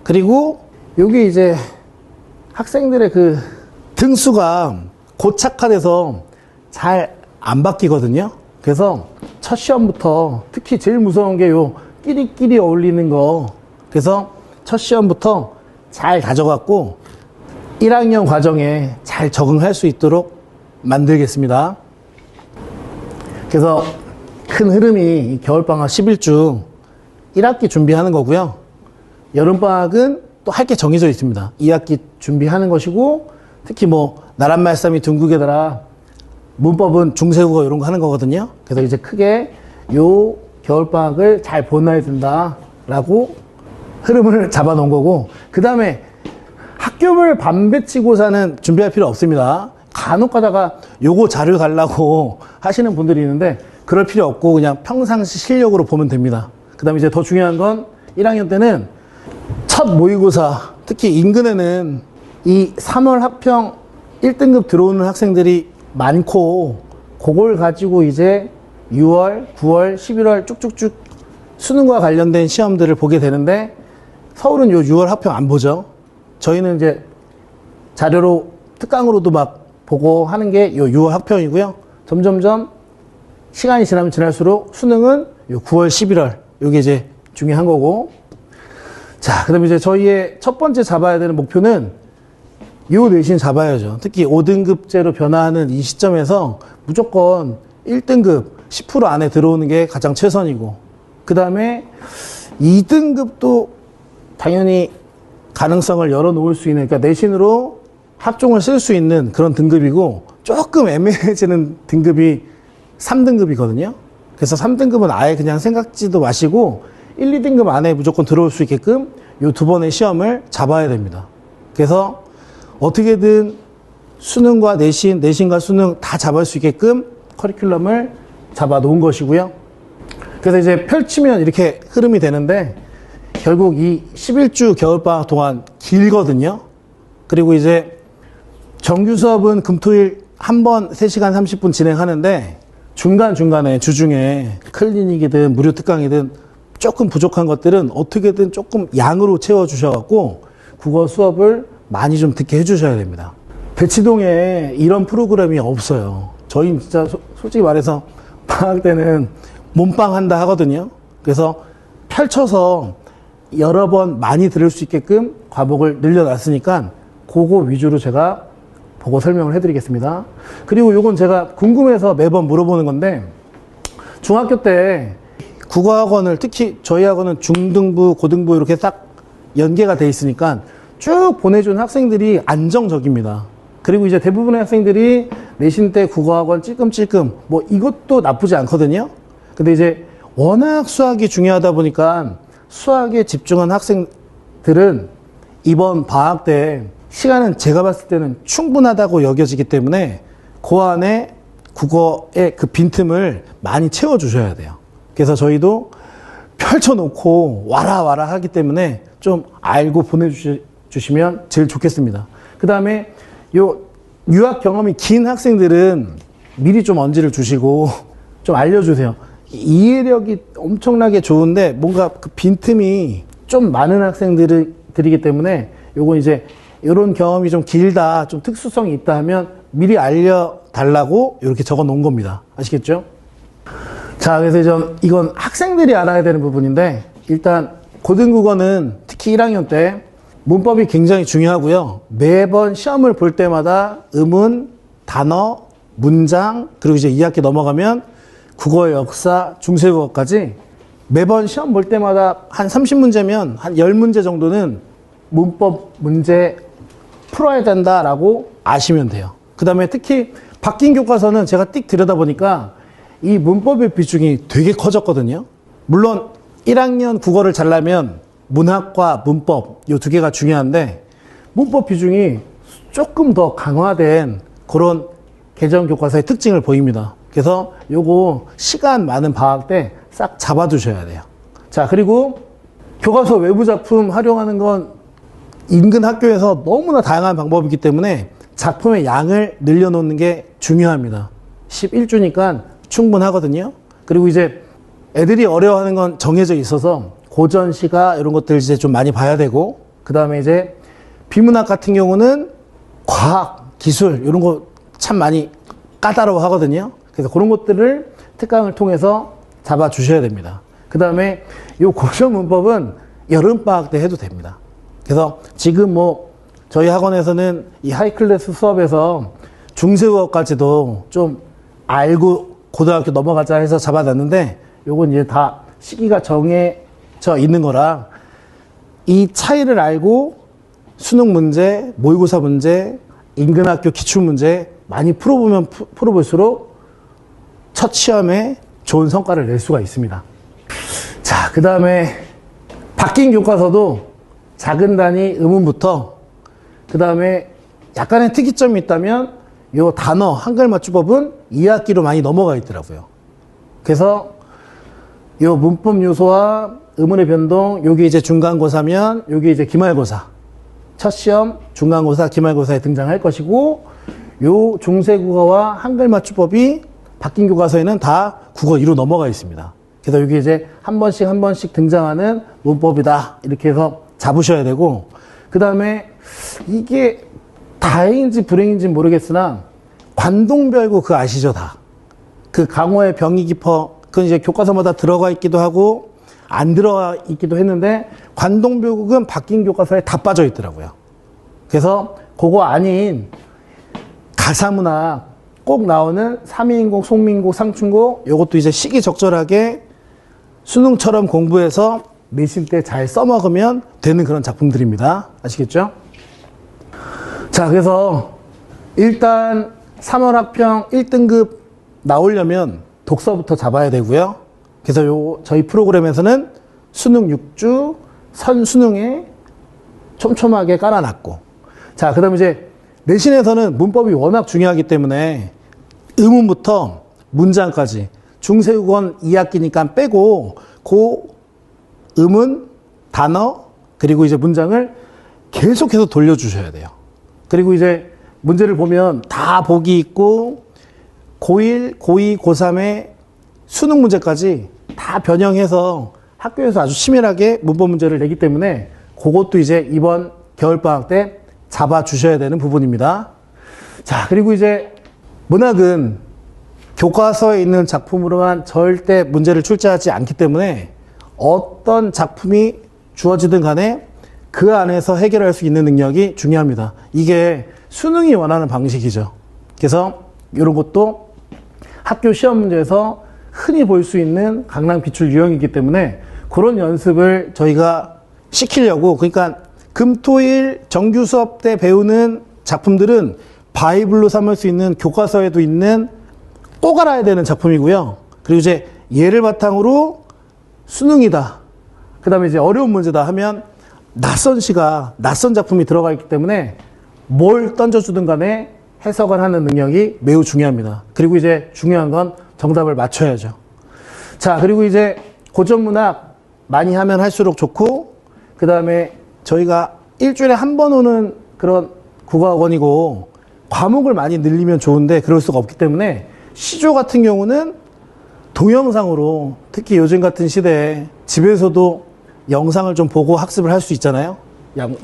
그리고 여기 이제 학생들의 그 등수가 고착화돼서 잘 안 바뀌거든요. 그래서 첫 시험부터 특히 제일 무서운 게 요 끼리끼리 어울리는 거. 그래서 첫 시험부터 잘 다져갖고 1학년 과정에 잘 적응할 수 있도록 만들겠습니다. 그래서 큰 흐름이 겨울방학 10일 1학기 준비하는 거고요. 여름방학은 또 할 게 정해져 있습니다. 2학기 준비하는 것이고, 특히 뭐 나란 말씀이 둥국에다라, 문법은 중세국어 이런 거 하는 거거든요. 그래서 이제 크게 요 겨울방학을 잘 보내야 된다라고 흐름을 잡아놓은 거고, 그 다음에 학교별 반배치고사는 준비할 필요 없습니다. 간혹 가다가 요거 자료 달라고 하시는 분들이 있는데 그럴 필요 없고 그냥 평상시 실력으로 보면 됩니다. 그 다음에 이제 더 중요한 건 1학년 때는 첫 모의고사, 특히 인근에는 이 3월 학평 1등급 들어오는 학생들이 많고 그걸 가지고 이제 6월, 9월, 11월 쭉쭉쭉 수능과 관련된 시험들을 보게 되는데 서울은 요 6월 학평 안 보죠. 저희는 이제 자료로 특강으로도 막 보고 하는 게 요 6월 학평이고요. 점점점 시간이 지나면 지날수록 수능은 요 9월, 11월 요게 이제 중요한 거고. 자, 그다음에 이제 저희의 첫 번째 잡아야 되는 목표는 요 내신 잡아야죠. 특히 5등급제로 변화하는 이 시점에서 무조건 1등급 10% 안에 들어오는 게 가장 최선이고, 그 다음에 2등급도 당연히 가능성을 열어놓을 수 있는, 그러니까 내신으로 학종을 쓸 수 있는 그런 등급이고, 조금 애매해지는 등급이 3등급이거든요. 그래서 3등급은 아예 그냥 생각지도 마시고 1, 2등급 안에 무조건 들어올 수 있게끔 요 두 번의 시험을 잡아야 됩니다. 그래서 어떻게든 수능과 내신과 수능 다 잡을 수 있게끔 커리큘럼을 잡아 놓은 것이고요. 그래서 이제 펼치면 이렇게 흐름이 되는데 결국 이 11주 겨울방학 동안 길거든요. 그리고 이제 정규 수업은 금토일 한 번 3시간 30분 진행하는데 중간중간에 주중에 클리닉이든 무료 특강이든 조금 부족한 것들은 어떻게든 조금 양으로 채워주셔갖고 국어 수업을 많이 좀 듣게 해주셔야 됩니다. 대치동에 이런 프로그램이 없어요. 저희 진짜 솔직히 말해서 방학 때는 몸빵 한다 하거든요. 그래서 펼쳐서 여러 번 많이 들을 수 있게끔 과목을 늘려놨으니까 그거 위주로 제가 보고 설명을 해드리겠습니다. 그리고 요건 제가 궁금해서 매번 물어보는 건데 중학교 때 국어학원을 특히 저희 학원은 중등부, 고등부 이렇게 딱 연계가 돼 있으니까 쭉 보내준 학생들이 안정적입니다. 그리고 이제 대부분의 학생들이 내신 때 국어학원 찔끔찔끔 뭐 이것도 나쁘지 않거든요. 근데 이제 워낙 수학이 중요하다 보니까 수학에 집중한 학생들은 이번 방학 때 시간은 제가 봤을 때는 충분하다고 여겨지기 때문에 그 안에 국어의 그 빈틈을 많이 채워주셔야 돼요. 그래서 저희도 펼쳐놓고 와라 하기 때문에 좀 알고 보내주시면 제일 좋겠습니다. 그 다음에 요 유학 경험이 긴 학생들은 미리 좀 언지를 주시고 좀 알려주세요. 이해력이 엄청나게 좋은데 뭔가 그 빈틈이 좀 많은 학생들이기 때문에 요건 이제 이런 경험이 좀 길다, 좀 특수성이 있다 하면 미리 알려달라고 이렇게 적어 놓은 겁니다. 아시겠죠? 자, 그래서 이건 학생들이 알아야 되는 부분인데 일단 고등국어는 특히 1학년 때 문법이 굉장히 중요하고요. 매번 시험을 볼 때마다 음운, 단어, 문장, 그리고 이제 2학기 넘어가면 국어, 역사, 중세국어까지 매번 시험 볼 때마다 한 30문제면 한 10문제 정도는 문법 문제 풀어야 된다라고 아시면 돼요. 그 다음에 특히 바뀐 교과서는 제가 띡 들여다보니까 이 문법의 비중이 되게 커졌거든요. 물론 1학년 국어를 잘라면 문학과 문법 이 두 개가 중요한데 문법 비중이 조금 더 강화된 그런 개정 교과서의 특징을 보입니다. 그래서 요거 시간 많은 방학 때 싹 잡아두셔야 돼요. 자, 그리고 교과서 외부 작품 활용하는 건 인근 학교에서 너무나 다양한 방법이기 때문에 작품의 양을 늘려놓는 게 중요합니다. 11주니까 충분하거든요. 그리고 이제 애들이 어려워하는 건 정해져 있어서 고전, 시가 이런 것들 이제 좀 많이 봐야 되고, 그 다음에 이제 비문학 같은 경우는 과학, 기술 이런 거 참 많이 까다로워 하거든요. 그래서 그런 것들을 특강을 통해서 잡아 주셔야 됩니다. 그 다음에 요 고전 문법은 여름방학 때 해도 됩니다. 그래서 지금 뭐 저희 학원에서는 이 하이클래스 수업에서 중세국어까지도 좀 알고 고등학교 넘어가자 해서 잡아놨는데 요건 이제 다 시기가 정해져 있는 거라 이 차이를 알고 수능 문제, 모의고사 문제, 인근학교 기출문제 많이 풀어보면 풀어볼수록 첫 시험에 좋은 성과를 낼 수가 있습니다. 자, 그 다음에 바뀐 교과서도 작은 단위 음운부터 그 다음에 약간의 특이점이 있다면 요 단어 한글 맞춤법은 2학기로 많이 넘어가 있더라고요. 그래서 요 문법 요소와 음운의 변동 요게 이제 중간고사면 요게 이제 기말고사 첫 시험 중간고사 기말고사에 등장할 것이고 요 중세국어와 한글 맞춤법이 바뀐 교과서에는 다 국어 2로 넘어가 있습니다. 그래서 여기 이제 한 번씩 등장하는 문법이다 이렇게 해서 잡으셔야 되고, 그 다음에 이게 다행인지 불행인지 모르겠으나 관동별구 그거 아시죠? 다 그 강호의 병이 깊어 그건 이제 교과서마다 들어가 있기도 하고 안 들어가 있기도 했는데 관동별국은 바뀐 교과서에 다 빠져 있더라고요. 그래서 그거 아닌 가사문학 꼭 나오는 삼위인곡, 송민곡, 상춘곡 요것도 이제 시기적절하게 수능처럼 공부해서 내신 때 잘 써먹으면 되는 그런 작품들입니다. 아시겠죠? 자, 그래서 일단 3월 학평 1등급 나오려면 독서부터 잡아야 되고요. 그래서 저희 프로그램에서는 수능 6주, 선수능에 촘촘하게 깔아놨고. 자, 그 다음에 이제 내신에서는 문법이 워낙 중요하기 때문에 의문부터 문장까지 중세국어 2학기니까 빼고 그 의문, 단어, 그리고 이제 문장을 계속해서 돌려주셔야 돼요. 그리고 이제 문제를 보면 다 복이 있고 고1, 고2, 고3의 수능 문제까지 다 변형해서 학교에서 아주 치밀하게 문법 문제를 내기 때문에 그것도 이제 이번 겨울방학 때 잡아주셔야 되는 부분입니다. 자, 그리고 이제 문학은 교과서에 있는 작품으로만 절대 문제를 출제하지 않기 때문에 어떤 작품이 주어지든 간에 그 안에서 해결할 수 있는 능력이 중요합니다. 이게 수능이 원하는 방식이죠. 그래서 이런 것도 학교 시험 문제에서 흔히 볼 수 있는 강남 비출 유형이기 때문에 그런 연습을 저희가 시키려고, 그러니까 금토일 정규 수업 때 배우는 작품들은 바이블로 삼을 수 있는 교과서에도 있는 꼭 알아야 되는 작품이고요. 그리고 이제 얘를 바탕으로 수능이다, 그 다음에 이제 어려운 문제다 하면 낯선 시가, 낯선 작품이 들어가 있기 때문에 뭘 던져주든 간에 해석을 하는 능력이 매우 중요합니다. 그리고 이제 중요한 건 정답을 맞춰야죠. 자, 그리고 이제 고전문학 많이 하면 할수록 좋고, 그 다음에 저희가 일주일에 한 번 오는 그런 국어학원이고 과목을 많이 늘리면 좋은데 그럴 수가 없기 때문에 시조 같은 경우는 동영상으로, 특히 요즘 같은 시대에 집에서도 영상을 좀 보고 학습을 할 수 있잖아요.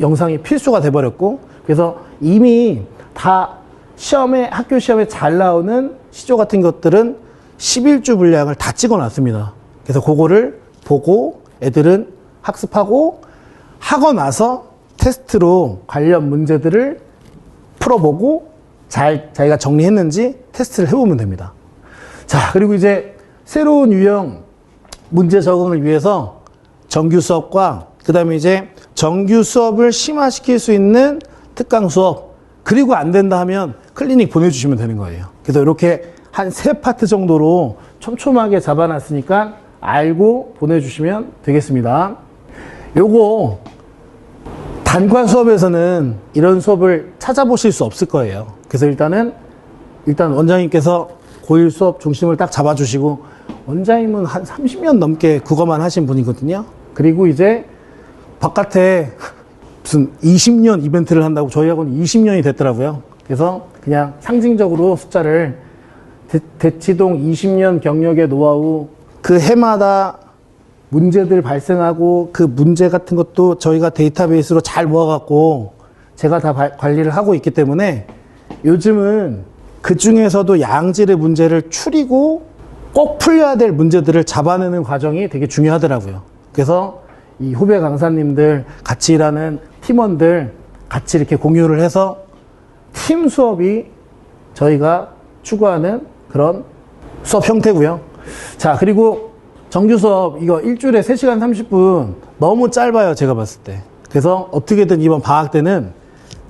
영상이 필수가 돼버렸고, 그래서 이미 다 시험에, 학교 시험에 잘 나오는 시조 같은 것들은 11주 분량을 다 찍어 놨습니다. 그래서 그거를 보고 애들은 학습하고 하고 나서 테스트로 관련 문제들을 풀어보고 잘 자기가 정리했는지 테스트를 해보면 됩니다. 자, 그리고 이제 새로운 유형 문제 적응을 위해서 정규 수업과 그 다음에 이제 정규 수업을 심화시킬 수 있는 특강 수업, 그리고 안 된다 하면 클리닉 보내주시면 되는 거예요. 그래서 이렇게 한 3파트 정도로 촘촘하게 잡아놨으니까 알고 보내주시면 되겠습니다. 요거 단과 수업에서는 이런 수업을 찾아보실 수 없을 거예요. 그래서 일단 원장님께서 고1 수업 중심을 딱 잡아주시고, 원장님은 한 30년 넘게 국어만 하신 분이거든요. 그리고 이제 바깥에 무슨 20년 이벤트를 한다고 저희하고는 20년이 됐더라고요. 그래서 그냥 상징적으로 숫자를 대치동 20년 경력의 노하우, 그 해마다 문제들 발생하고 그 문제 같은 것도 저희가 데이터베이스로 잘 모아갖고 제가 다 관리를 하고 있기 때문에 요즘은 그 중에서도 양질의 문제를 추리고 꼭 풀려야 될 문제들을 잡아내는 과정이 되게 중요하더라고요. 그래서 이 후배 강사님들, 같이 일하는 팀원들 같이 이렇게 공유를 해서 팀 수업이 저희가 추구하는 그런 수업 형태고요. 자, 그리고 정규 수업 이거 일주일에 3시간 30분 너무 짧아요, 제가 봤을 때. 그래서 어떻게든 이번 방학 때는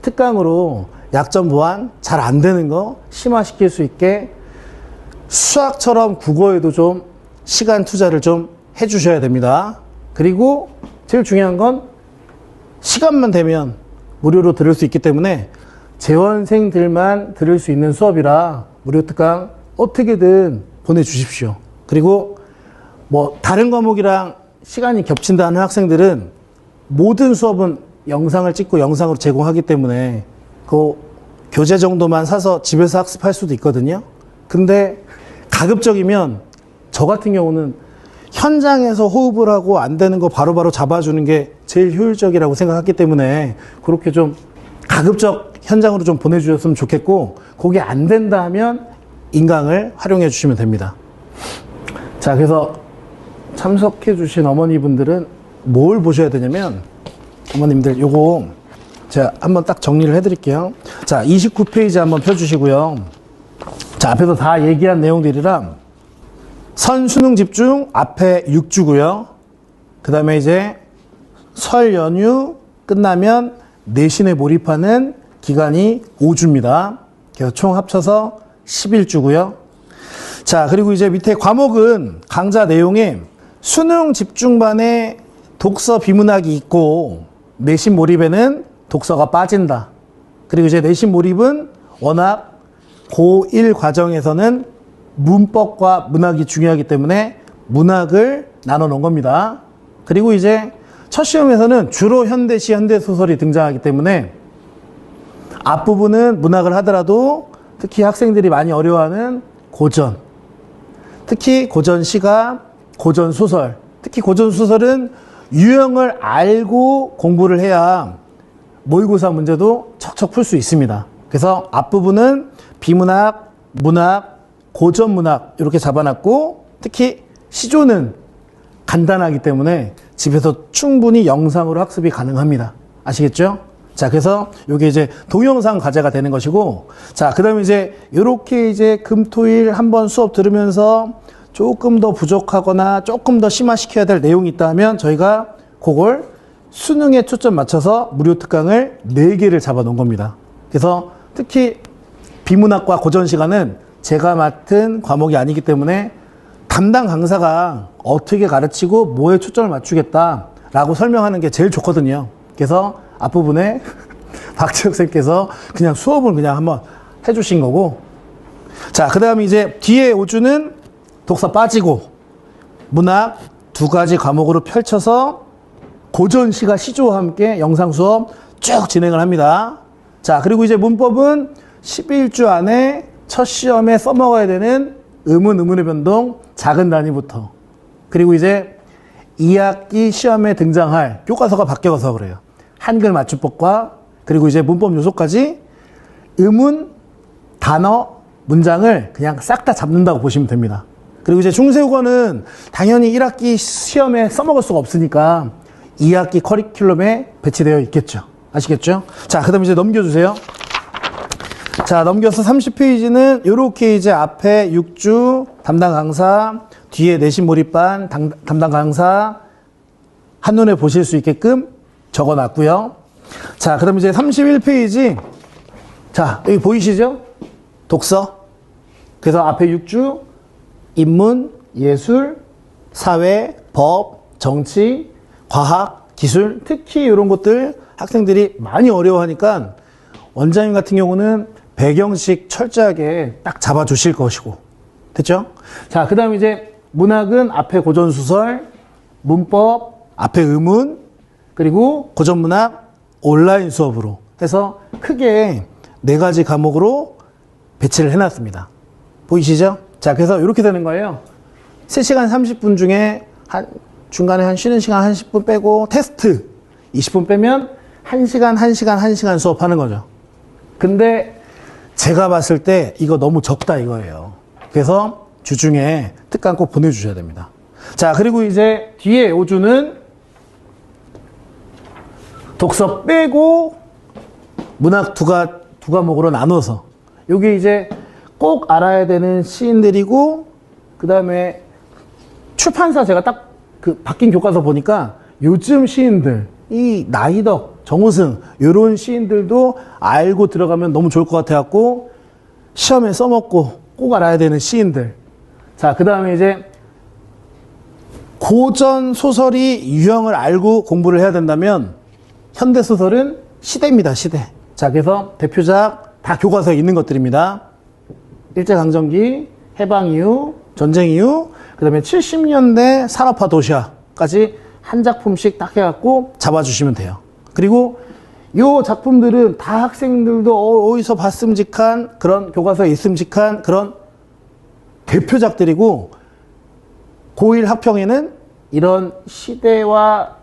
특강으로 약점 보완 잘 안 되는 거 심화시킬 수 있게 수학처럼 국어에도 좀 시간 투자를 좀 해주셔야 됩니다. 그리고 제일 중요한 건 시간만 되면 무료로 들을 수 있기 때문에 재원생들만 들을 수 있는 수업이라 무료 특강 어떻게든 보내주십시오. 그리고 뭐 다른 과목이랑 시간이 겹친다는 학생들은 모든 수업은 영상을 찍고 영상으로 제공하기 때문에 그 교재 정도만 사서 집에서 학습할 수도 있거든요. 근데 가급적이면 저 같은 경우는 현장에서 호흡을 하고 안 되는 거 바로바로 잡아주는 게 제일 효율적이라고 생각하기 때문에 그렇게 좀 가급적 현장으로 좀 보내주셨으면 좋겠고, 그게 안 된다 하면 인강을 활용해 주시면 됩니다. 자, 그래서 참석해 주신 어머니분들은 뭘 보셔야 되냐면, 어머님들 요거 제가 한번 딱 정리를 해 드릴게요. 자, 29페이지 한번 펴주시고요. 자, 앞에서 다 얘기한 내용들이랑 선수능 집중 앞에 6주고요. 그 다음에 이제 설 연휴 끝나면 내신에 몰입하는 기간이 5주입니다. 그래서 총 합쳐서 11주고요. 자, 그리고 이제 밑에 과목은 강좌 내용에 수능 집중반에 독서 비문학이 있고 내신 몰입에는 독서가 빠진다. 그리고 이제 내신 몰입은 워낙 고1 과정에서는 문법과 문학이 중요하기 때문에 문학을 나눠 놓은 겁니다. 그리고 이제 첫 시험에서는 주로 현대시, 현대소설이 등장하기 때문에 앞부분은 문학을 하더라도 특히 학생들이 많이 어려워하는 고전, 특히 고전시가, 고전소설, 특히 고전소설은 유형을 알고 공부를 해야 모의고사 문제도 척척 풀 수 있습니다. 그래서 앞부분은 비문학, 문학, 고전문학 이렇게 잡아놨고 특히 시조는 간단하기 때문에 집에서 충분히 영상으로 학습이 가능합니다. 아시겠죠? 자, 그래서 요게 이제 동영상 과제가 되는 것이고, 자, 그 다음에 이제 요렇게 이제 금토일 한번 수업 들으면서 조금 더 부족하거나 조금 더 심화시켜야 될 내용이 있다면 저희가 그걸 수능에 초점 맞춰서 무료 특강을 4개를 잡아 놓은 겁니다. 그래서 특히 비문학과 고전 시간은 제가 맡은 과목이 아니기 때문에 담당 강사가 어떻게 가르치고 뭐에 초점을 맞추겠다라고 설명하는 게 제일 좋거든요. 그래서 앞부분에 박재혁 선생님께서 그냥 수업을 그냥 한번 해주신 거고, 자, 그 다음에 이제 뒤에 5주는 독서 빠지고 문학 2가지 과목으로 펼쳐서 고전시가 시조와 함께 영상 수업 쭉 진행을 합니다. 자, 그리고 이제 문법은 11주 안에 첫 시험에 써먹어야 되는 의문, 의문의 변동, 작은 단위부터, 그리고 이제 2학기 시험에 등장할 교과서가 바뀌어서 그래요. 한글 맞춤법과 그리고 이제 문법 요소까지 의문, 단어, 문장을 그냥 싹 다 잡는다고 보시면 됩니다. 그리고 이제 중세국어는 당연히 1학기 시험에 써먹을 수가 없으니까 2학기 커리큘럼에 배치되어 있겠죠. 아시겠죠? 자, 그 다음에 이제 넘겨주세요. 자, 넘겨서 30페이지는 요렇게 이제 앞에 6주 담당 강사, 뒤에 내신 몰입반 담당 강사 한눈에 보실 수 있게끔 적어 놨고요. 자, 그 다음에 이제 31페이지. 자, 여기 보이시죠? 독서. 그래서 앞에 6주 인문, 예술, 사회, 법, 정치, 과학, 기술, 특히 이런 것들 학생들이 많이 어려워하니까 원장님 같은 경우는 배경식 철저하게 딱 잡아주실 것이고, 됐죠? 자, 그 다음에 이제 문학은 앞에 고전소설, 문법, 앞에 의문, 그리고 고전문학 온라인 수업으로 해서 크게 4가지 과목으로 배치를 해놨습니다. 보이시죠? 자, 그래서 이렇게 되는 거예요. 3시간 30분 중에 중간에 한 쉬는 시간 한 10분 빼고 테스트 20분 빼면 1시간, 1시간, 1시간 수업하는 거죠. 근데 제가 봤을 때 이거 너무 적다 이거예요. 그래서 주중에 특강 꼭 보내주셔야 됩니다. 자, 그리고 이제 뒤에 5주는 독서 빼고 문학 두 과목으로 나눠서 여기 이제 꼭 알아야 되는 시인들이고, 그 다음에 출판사 제가 딱 그 바뀐 교과서 보니까 요즘 시인들, 이 나이덕, 정우승 이런 시인들도 알고 들어가면 너무 좋을 것 같아갖고 시험에 써먹고 꼭 알아야 되는 시인들. 자, 그 다음에 이제 고전 소설이 유형을 알고 공부를 해야 된다면 현대소설은 시대입니다, 시대. 자, 그래서 대표작 다 교과서에 있는 것들입니다. 일제강점기, 해방 이후, 전쟁 이후, 그 다음에 70년대 산업화 도시화까지 한 작품씩 딱 해갖고 잡아주시면 돼요. 그리고 요 작품들은 다 학생들도 어디서 봤음직한 그런 교과서에 있음직한 그런 대표작들이고, 고1 학평에는 이런 시대와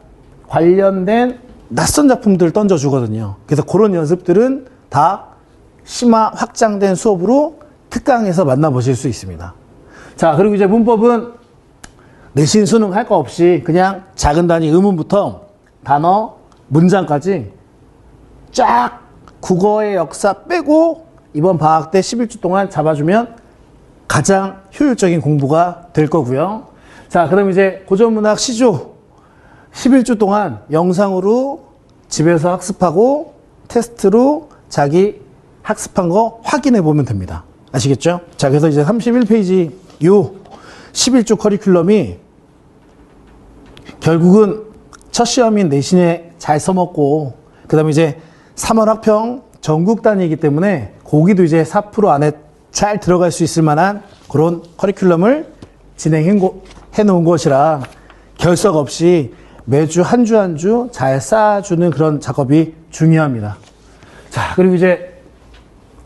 관련된 낯선 작품들을 던져주거든요. 그래서 그런 연습들은 다 심화 확장된 수업으로 특강에서 만나보실 수 있습니다. 자, 그리고 이제 문법은 내신 수능 할 거 없이 그냥 작은 단위 의문부터 단어, 문장까지 쫙 국어의 역사 빼고 이번 방학 때 11주 동안 잡아주면 가장 효율적인 공부가 될 거고요. 자, 그럼 이제 고전문학 시조 11주 동안 영상으로 집에서 학습하고 테스트로 자기 학습한 거 확인해 보면 됩니다. 아시겠죠? 자, 그래서 이제 31페이지 요 11주 커리큘럼이 결국은 첫 시험인 내신에 잘 써먹고, 그 다음에 이제 3월 학평 전국 단위이기 때문에 거기도 이제 4% 안에 잘 들어갈 수 있을 만한 그런 커리큘럼을 진행해 놓은 것이라 결석 없이 매주 한 주 한 주 잘 쌓아주는 그런 작업이 중요합니다. 자, 그리고 이제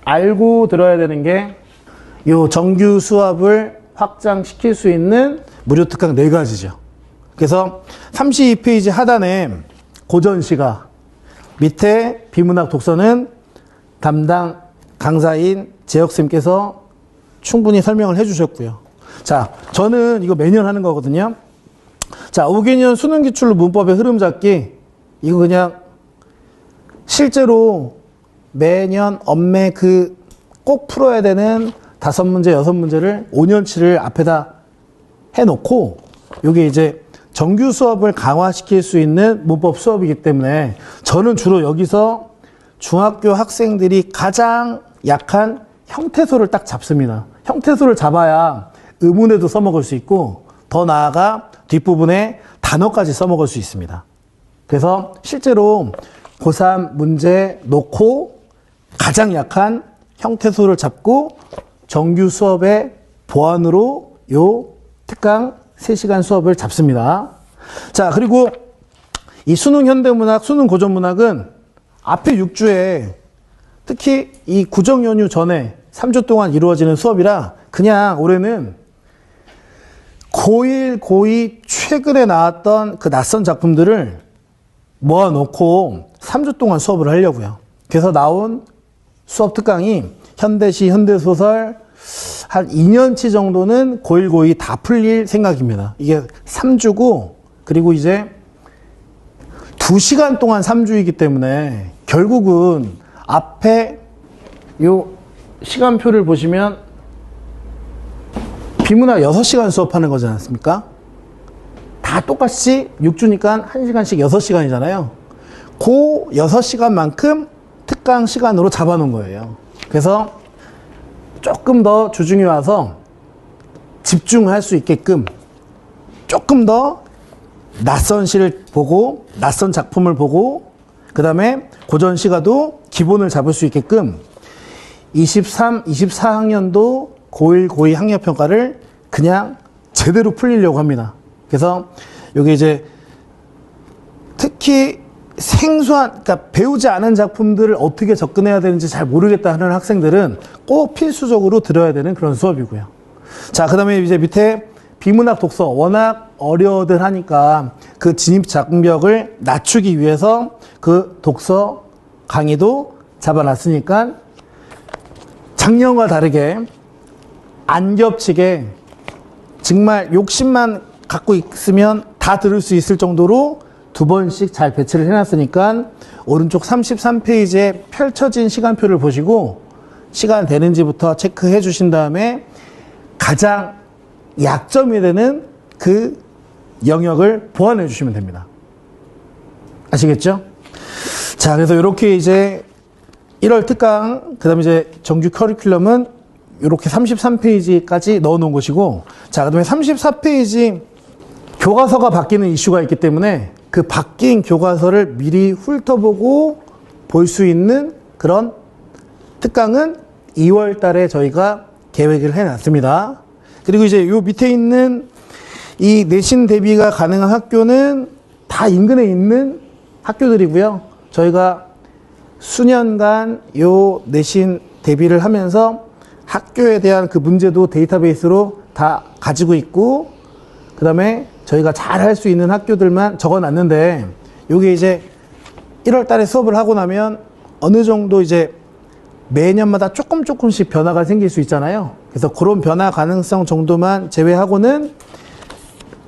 알고 들어야 되는 게 요 정규 수업을 확장시킬 수 있는 무료 특강 4가지죠. 그래서 32페이지 하단에 고전시가, 밑에 비문학 독서는 담당 강사인 재혁쌤께서 충분히 설명을 해주셨고요. 자, 저는 이거 매년 하는 거거든요. 자, 5개년 수능 기출로 문법의 흐름 잡기. 이거 그냥 실제로 매년 엄매 꼭 풀어야 되는 5문제, 6문제를 5년치를 앞에다 해놓고, 요게 이제 정규 수업을 강화시킬 수 있는 문법 수업이기 때문에 저는 주로 여기서 중학교 학생들이 가장 약한 형태소를 딱 잡습니다. 형태소를 잡아야 의문에도 써먹을 수 있고, 더 나아가 뒷부분에 단어까지 써먹을 수 있습니다. 그래서 실제로 고3 문제 놓고 가장 약한 형태소를 잡고 정규 수업의 보완으로 요 특강 3시간 수업을 잡습니다. 자, 그리고 이 수능 현대문학, 수능 고전문학은 앞에 6주에 특히 이 구정 연휴 전에 3주 동안 이루어지는 수업이라 그냥 올해는 고1, 고2 최근에 나왔던 그 낯선 작품들을 모아놓고 3주 동안 수업을 하려고요. 그래서 나온 수업 특강이 현대시, 현대소설 한 2년치 정도는 고1, 고2 다 풀릴 생각입니다. 이게 3주고, 그리고 이제 2시간 동안 3주이기 때문에 결국은 앞에 요 시간표를 보시면 비문학 6시간 수업하는 거지 않습니까? 다 똑같이 6주니까 1시간씩 6시간이잖아요. 그 6시간만큼 특강 시간으로 잡아놓은 거예요. 그래서 조금 더 주중에 와서 집중할 수 있게끔 조금 더 낯선 시를 보고, 낯선 작품을 보고, 그 다음에 고전 시가도 기본을 잡을 수 있게끔 23, 24학년도 고1, 고2 학력평가를 그냥 제대로 풀리려고 합니다. 그래서 여기 이제 특히 생소한, 그러니까 배우지 않은 작품들을 어떻게 접근해야 되는지 잘 모르겠다 하는 학생들은 꼭 필수적으로 들어야 되는 그런 수업이고요. 자, 그 다음에 이제 밑에 비문학 독서, 워낙 어려워들 하니까 그 진입 장벽을 낮추기 위해서 그 독서 강의도 잡아놨으니까 작년과 다르게 안 겹치게 정말 욕심만 갖고 있으면 다 들을 수 있을 정도로 2번씩 잘 배치를 해놨으니까 오른쪽 33페이지에 펼쳐진 시간표를 보시고 시간 되는지부터 체크해 주신 다음에 가장 약점이 되는 그 영역을 보완해 주시면 됩니다. 아시겠죠? 자, 그래서 이렇게 이제 1월 특강, 그 다음에 이제 정규 커리큘럼은 이렇게 33페이지까지 넣어 놓은 것이고, 자, 그 다음에 34페이지 교과서가 바뀌는 이슈가 있기 때문에 그 바뀐 교과서를 미리 훑어보고 볼 수 있는 그런 특강은 2월 달에 저희가 계획을 해놨습니다. 그리고 이제 요 밑에 있는 이 내신 대비가 가능한 학교는 다 인근에 있는 학교들이고요. 저희가 수년간 요 내신 대비를 하면서 학교에 대한 그 문제도 데이터베이스로 다 가지고 있고, 그 다음에 저희가 잘 할 수 있는 학교들만 적어놨는데, 요게 이제 1월 달에 수업을 하고 나면 어느 정도 이제 매년마다 조금씩 변화가 생길 수 있잖아요. 그래서 그런 변화 가능성 정도만 제외하고는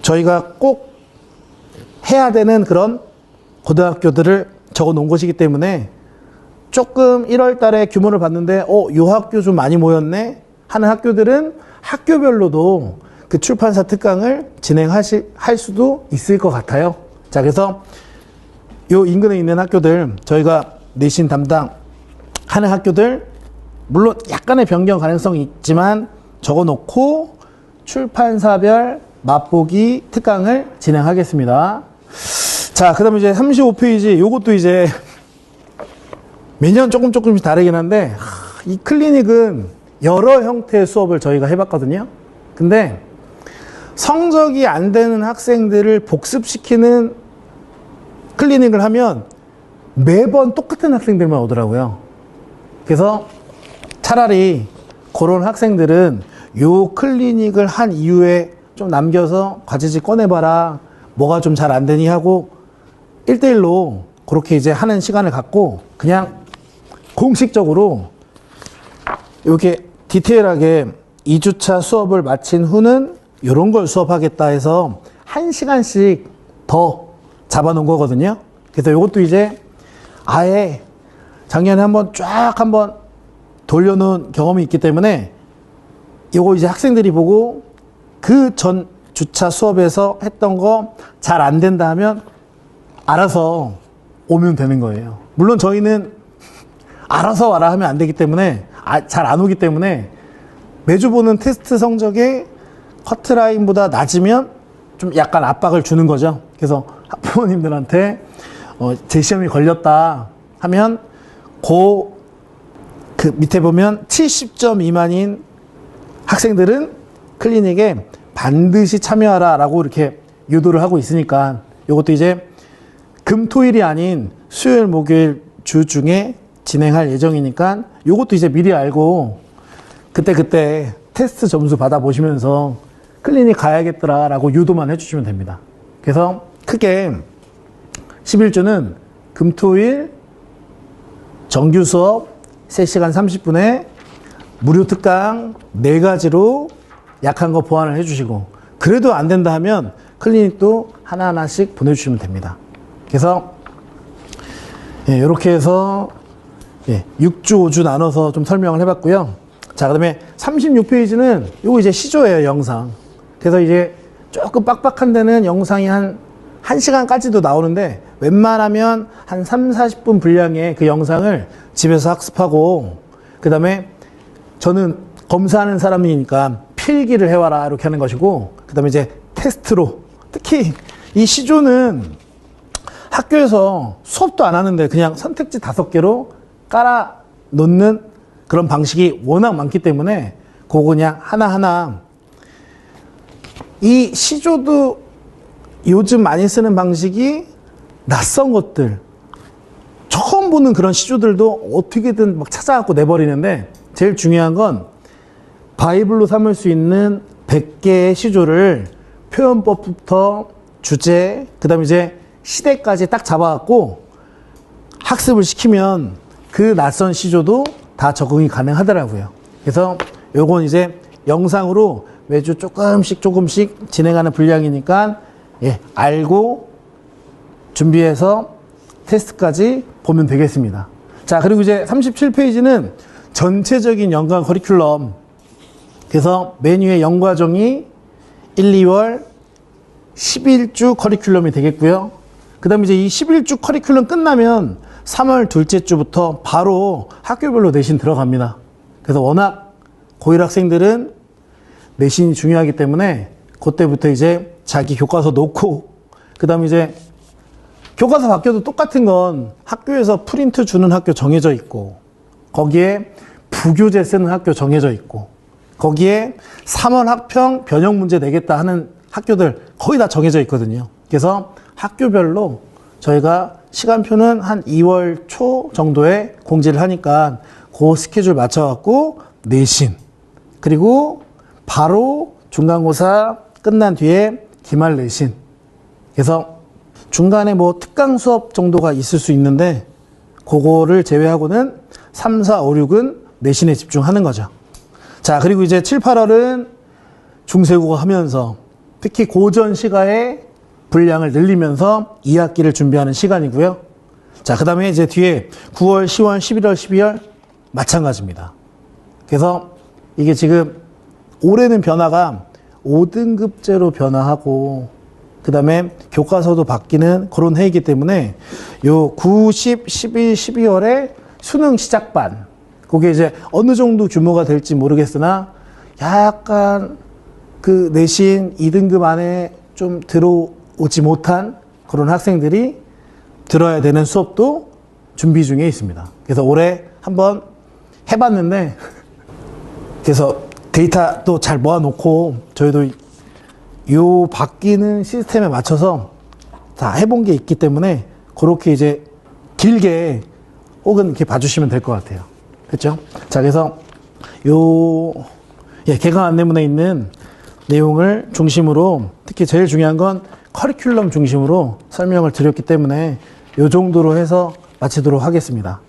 저희가 꼭 해야 되는 그런 고등학교들을 적어 놓은 것이기 때문에 조금 1월 달에 규모를 봤는데 요 학교 좀 많이 모였네 하는 학교들은 학교별로도 그 출판사 특강을 진행할 수도 있을 것 같아요. 자, 그래서 요 인근에 있는 학교들, 저희가 내신 담당 하는 학교들, 물론 약간의 변경 가능성이 있지만 적어 놓고 출판사별 맛보기 특강을 진행하겠습니다. 자, 자, 그 다음에 이제 35페이지, 요것도 이제 매년 조금씩 다르긴 한데, 이 클리닉은 여러 형태의 수업을 저희가 해봤거든요. 근데 성적이 안 되는 학생들을 복습시키는 클리닉을 하면 매번 똑같은 학생들만 오더라고요. 그래서 차라리 그런 학생들은 요 클리닉을 한 이후에 좀 남겨서 과제지 꺼내봐라. 뭐가 좀 잘 안 되니 하고 1대1로 그렇게 이제 하는 시간을 갖고 그냥 공식적으로 이렇게 디테일하게 2주차 수업을 마친 후는 이런 걸 수업하겠다 해서 1시간씩 더 잡아놓은 거거든요. 그래서 이것도 이제 아예 작년에 한번 돌려놓은 경험이 있기 때문에 이거 이제 학생들이 보고 그 전 주차 수업에서 했던 거 잘 안 된다 하면 알아서 오면 되는 거예요. 물론 저희는 알아서 와라 하면 안 되기 때문에 잘 안 오기 때문에 매주 보는 테스트 성적에 커트라인보다 낮으면 좀 약간 압박을 주는 거죠. 그래서 학부모님들한테 제 시험이 걸렸다 하면 그 밑에 보면 70점 미만인 학생들은 클리닉에 반드시 참여하라 라고 이렇게 유도를 하고 있으니까 이것도 이제 금, 토일이 아닌 수요일, 목요일 주 중에 진행할 예정이니까 이것도 이제 미리 알고 그때 테스트 점수 받아보시면서 클리닉 가야겠더라 라고 유도만 해주시면 됩니다. 그래서 크게 11주는 금, 토일 정규 수업 3시간 30분에 무료 특강 4가지로 약한 거 보완을 해주시고 그래도 안 된다 하면 클리닉도 하나하나씩 보내주시면 됩니다. 그래서 이렇게 해서 6주, 5주 나눠서 좀 설명을 해봤고요. 자, 그 다음에 36페이지는 요거 이제 시조예요, 영상. 그래서 이제 조금 빡빡한 데는 영상이 한 1시간까지도 나오는데 웬만하면 한 3, 40분 분량의 그 영상을 집에서 학습하고 그 다음에 저는 검사하는 사람이니까 필기를 해와라 이렇게 하는 것이고 그 다음에 이제 테스트로 특히 이 시조는 학교에서 수업도 안 하는데 그냥 선택지 5개로 깔아 놓는 그런 방식이 워낙 많기 때문에 그거 그냥 하나하나 이 시조도 요즘 많이 쓰는 방식이 낯선 것들 처음 보는 그런 시조들도 어떻게든 막 찾아갖고 내버리는데 제일 중요한 건 바이블로 삼을 수 있는 100개의 시조를 표현법부터 주제, 그 다음에 이제 시대까지 딱 잡아갖고 학습을 시키면 그 낯선 시조도 다 적응이 가능하더라고요. 그래서 요건 이제 영상으로 매주 조금씩 진행하는 분량이니까 알고 준비해서 테스트까지 보면 되겠습니다. 자, 그리고 이제 37페이지는 전체적인 연간 커리큘럼. 그래서 메뉴의 연과정이 1, 2월 11주 커리큘럼이 되겠고요. 그 다음에 이제 이 11주 커리큘럼 끝나면 3월 둘째 주부터 바로 학교별로 내신 들어갑니다. 그래서 워낙 고1 학생들은 내신이 중요하기 때문에 그때부터 이제 자기 교과서 놓고 그 다음에 이제 교과서 바뀌어도 똑같은 건 학교에서 프린트 주는 학교 정해져 있고 거기에 부교재 쓰는 학교 정해져 있고 거기에 3월 학평 변형 문제 내겠다 하는 학교들 거의 다 정해져 있거든요. 그래서 학교별로 저희가 시간표는 한 2월 초 정도에 공지를 하니까 그 스케줄 맞춰갖고 내신 그리고 바로 중간고사 끝난 뒤에 기말 내신 그래서 중간에 뭐 특강 수업 정도가 있을 수 있는데 그거를 제외하고는 3, 4, 5, 6은 내신에 집중하는 거죠. 자, 그리고 이제 7, 8월은 중세국어 하면서 특히 고전 시가의 분량을 늘리면서 2학기를 준비하는 시간이고요. 자, 그 다음에 이제 뒤에 9월, 10월, 11월, 12월 마찬가지입니다. 그래서 이게 지금 올해는 변화가 5등급제로 변화하고 그 다음에 교과서도 바뀌는 그런 해이기 때문에 요 9, 10, 11, 12월에 수능 시작반 그게 이제 어느 정도 규모가 될지 모르겠으나 약간 그 내신 2등급 안에 좀 들어오지 못한 그런 학생들이 들어야 되는 수업도 준비 중에 있습니다. 그래서 올해 한번 해봤는데, 그래서 데이터도 잘 모아놓고 저희도 요 바뀌는 시스템에 맞춰서 다 해본 게 있기 때문에 그렇게 이제 길게 혹은 이렇게 봐주시면 될 것 같아요. 그렇죠? 자, 그래서 개강 안내문에 있는 내용을 중심으로, 특히 제일 중요한 건 커리큘럼 중심으로 설명을 드렸기 때문에 요 정도로 해서 마치도록 하겠습니다.